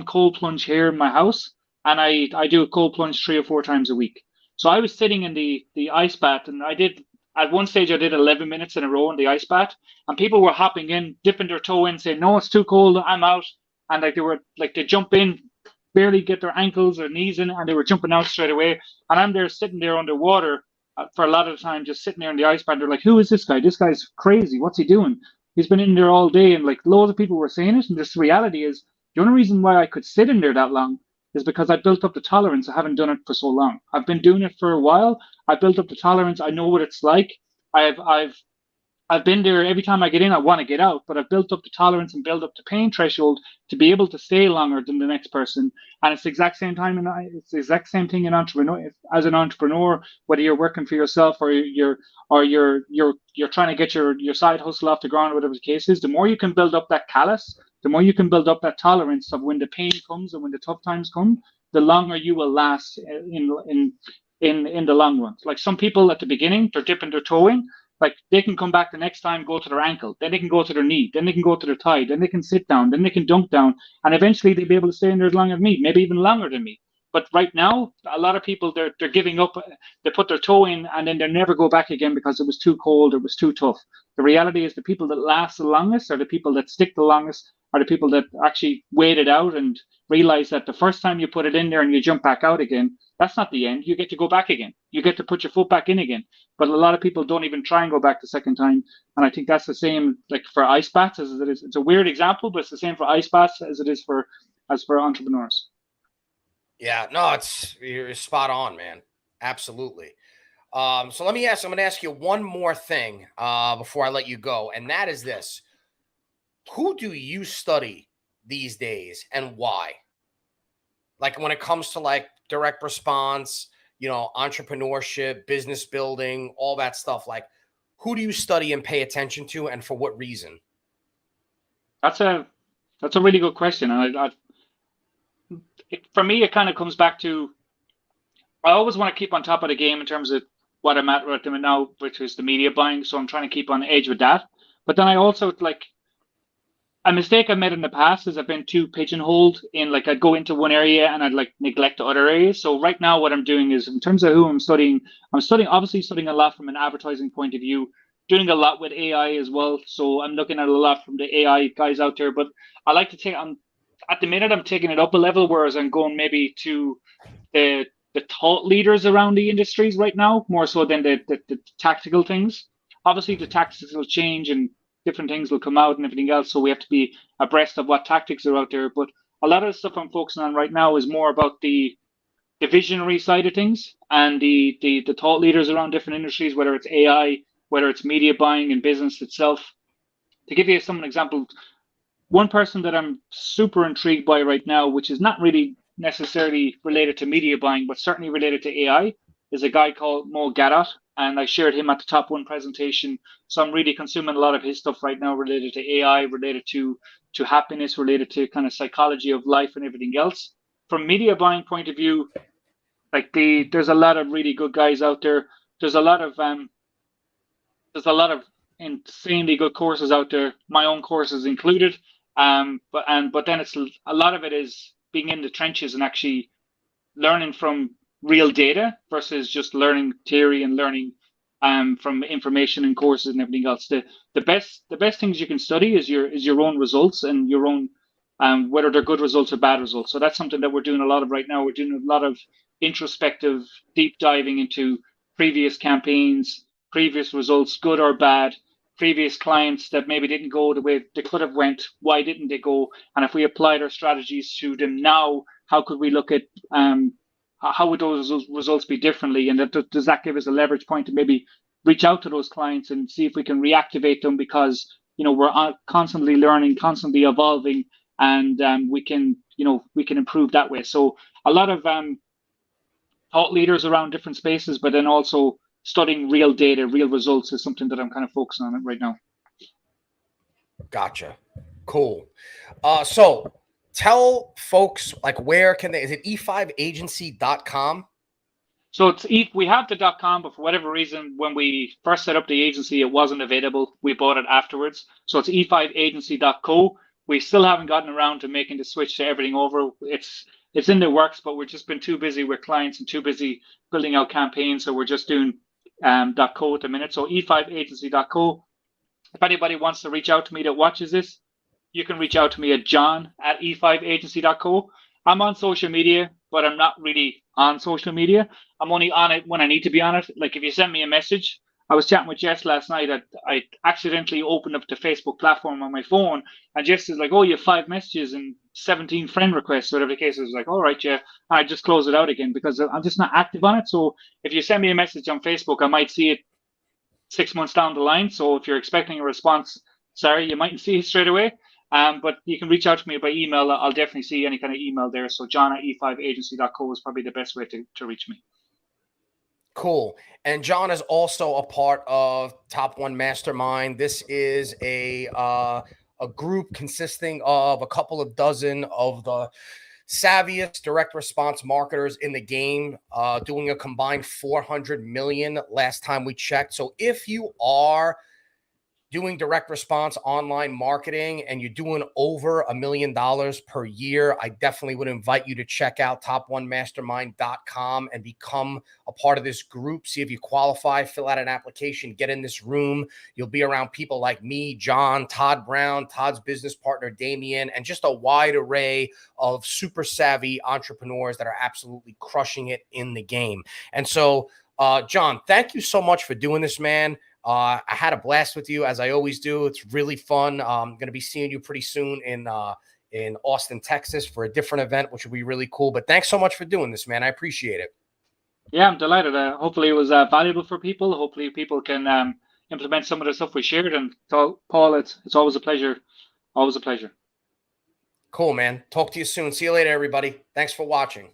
cold plunge here in my house, and I do a cold plunge 3 or 4 times a week. So I was sitting in the ice bath, and at one stage I did 11 minutes in a row in the ice bath, and people were hopping in, dipping their toe in, saying, "No, it's too cold, I'm out." And, like, they jump in, barely get their ankles or knees in, and they were jumping out straight away. And I'm there sitting there underwater for a lot of the time, just sitting there in the ice bath. They're like, "Who is this guy? This guy's crazy. What's he doing? He's been in there all day." And, like, loads of people were saying it. And this reality is the only reason why I could sit in there that long is because I built up the tolerance. I haven't done it for so long. I've been doing it for a while. I built up the tolerance. I know what it's like. I've been there. Every time I get in, I want to get out, but I've built up the tolerance and built up the pain threshold to be able to stay longer than the next person. And it's the exact same time, and it's the exact same thing in entrepreneur. As an entrepreneur, whether you're working for yourself or you're trying to get your side hustle off the ground, whatever the case is, the more you can build up that callus, the more you can build up that tolerance of when the pain comes and when the tough times come, the longer you will last in the long run. Like, some people at the beginning, they're dipping their toe in, like, they can come back the next time, go to their ankle, then they can go to their knee, then they can go to their thigh, then they can sit down, then they can dunk down, and eventually they'll be able to stay in there as long as me, maybe even longer than me. But right now, a lot of people, they're giving up. They put their toe in and then they never go back again because it was too cold, or it was too tough. The reality is the people that last the longest, or the people that stick the longest, are the people that actually wait it out and realize that the first time you put it in there and you jump back out again, that's not the end. You get to go back again. You get to put your foot back in again. But a lot of people don't even try and go back the second time. And I think that's the same, like, for ice baths as it is. It's a weird example, but it's the same for ice baths as it is for entrepreneurs. Yeah, no, you're spot on, man. Absolutely. So I'm going to ask you one more thing before I let you go. And that is this: who do you study these days and why? Like, when it comes to, like, direct response, entrepreneurship, business building, all that stuff, like who do you study and pay attention to, and for what reason? That's a really good question, and for me, it kind of comes back to I always want to keep on top of the game in terms of what I'm at right now, which is the media buying. So I'm trying to keep on edge with that. But then I also like a mistake I've made in the past is I've been too pigeonholed in like I'd go into one area and I'd like neglect the other areas. So right now what I'm doing is in terms of who I'm studying obviously studying a lot from an advertising point of view, doing a lot with AI as well. So I'm looking at a lot from the AI guys out there. But I like to take at the minute I'm taking it up a level, whereas I'm going maybe to the thought leaders around the industries right now, more so than the tactical things. Obviously, the tactics will change and different things will come out and everything else. So we have to be abreast of what tactics are out there. But a lot of the stuff I'm focusing on right now is more about the visionary side of things and the thought leaders around different industries, whether it's AI, whether it's media buying and business itself. To give you some example, one person that I'm super intrigued by right now, which is not really necessarily related to media buying, but certainly related to AI, is a guy called Mo Gadot. And I shared him at the Top One presentation. So I'm really consuming a lot of his stuff right now related to AI, related to happiness, related to kind of psychology of life and everything else. From media buying point of view, like there's a lot of really good guys out there. There's a lot of insanely good courses out there, my own courses included. But then it's a lot of it is being in the trenches and actually learning from real data versus just learning theory and learning from information and courses and everything else. The best things you can study is your own results and your own whether they're good results or bad results. So that's something that we're doing a lot of right now. We're doing a lot of introspective, deep diving into previous campaigns, previous results, good or bad, previous clients that maybe didn't go the way they could have went. Why didn't they go? And if we applied our strategies to them now, how could we look at how would those results be differently? And does that give us a leverage point to maybe reach out to those clients and see if we can reactivate them, because we're constantly learning, constantly evolving, and we can improve that way. So a lot of thought leaders around different spaces, but then also studying real data, real results is something that I'm kind of focusing on right now. Gotcha. Cool. So tell folks, like, where can they, is it e5agency.com? So we have the .com, but for whatever reason, when we first set up the agency, it wasn't available. We bought it afterwards. So it's e5agency.co. We still haven't gotten around to making the switch to everything over. It's in the works, but we've just been too busy with clients and too busy building out campaigns. So we're just doing .co at the minute. So e5agency.co. If anybody wants to reach out to me that watches this, you can reach out to me at john@e5agency.co. I'm on social media, but I'm not really on social media. I'm only on it when I need to be on it. Like if you send me a message, I was chatting with Jess last night. I accidentally opened up the Facebook platform on my phone, and Jess is like, "Oh, you have 5 messages and 17 friend requests," whatever the case is. Like, "All right, yeah." And I just close it out again because I'm just not active on it. So if you send me a message on Facebook, I might see it 6 months down the line. So if you're expecting a response, sorry, you mightn't see it straight away. But you can reach out to me by email. I'll definitely see any kind of email there. So john@e5agency.co is probably the best way to reach me. Cool. And John is also a part of Top One Mastermind. This is a group consisting of a couple of dozen of the savviest direct response marketers in the game, doing a combined 400 million last time we checked. So if you are doing direct response online marketing and you're doing over $1 million per year, I definitely would invite you to check out top1mastermind.com and become a part of this group. See if you qualify, fill out an application, get in this room. You'll be around people like me, John, Todd Brown, Todd's business partner, Damien, and just a wide array of super savvy entrepreneurs that are absolutely crushing it in the game. And so, John, thank you so much for doing this, man. I had a blast with you, as I always do. It's really fun. I'm going to be seeing you pretty soon in Austin, Texas for a different event, which will be really cool. But thanks so much for doing this, man. I appreciate it. Yeah, I'm delighted. Hopefully it was valuable for people. Hopefully people can implement some of the stuff we shared. And so, Paul, it's always a pleasure. Always a pleasure. Cool, man. Talk to you soon. See you later, everybody. Thanks for watching.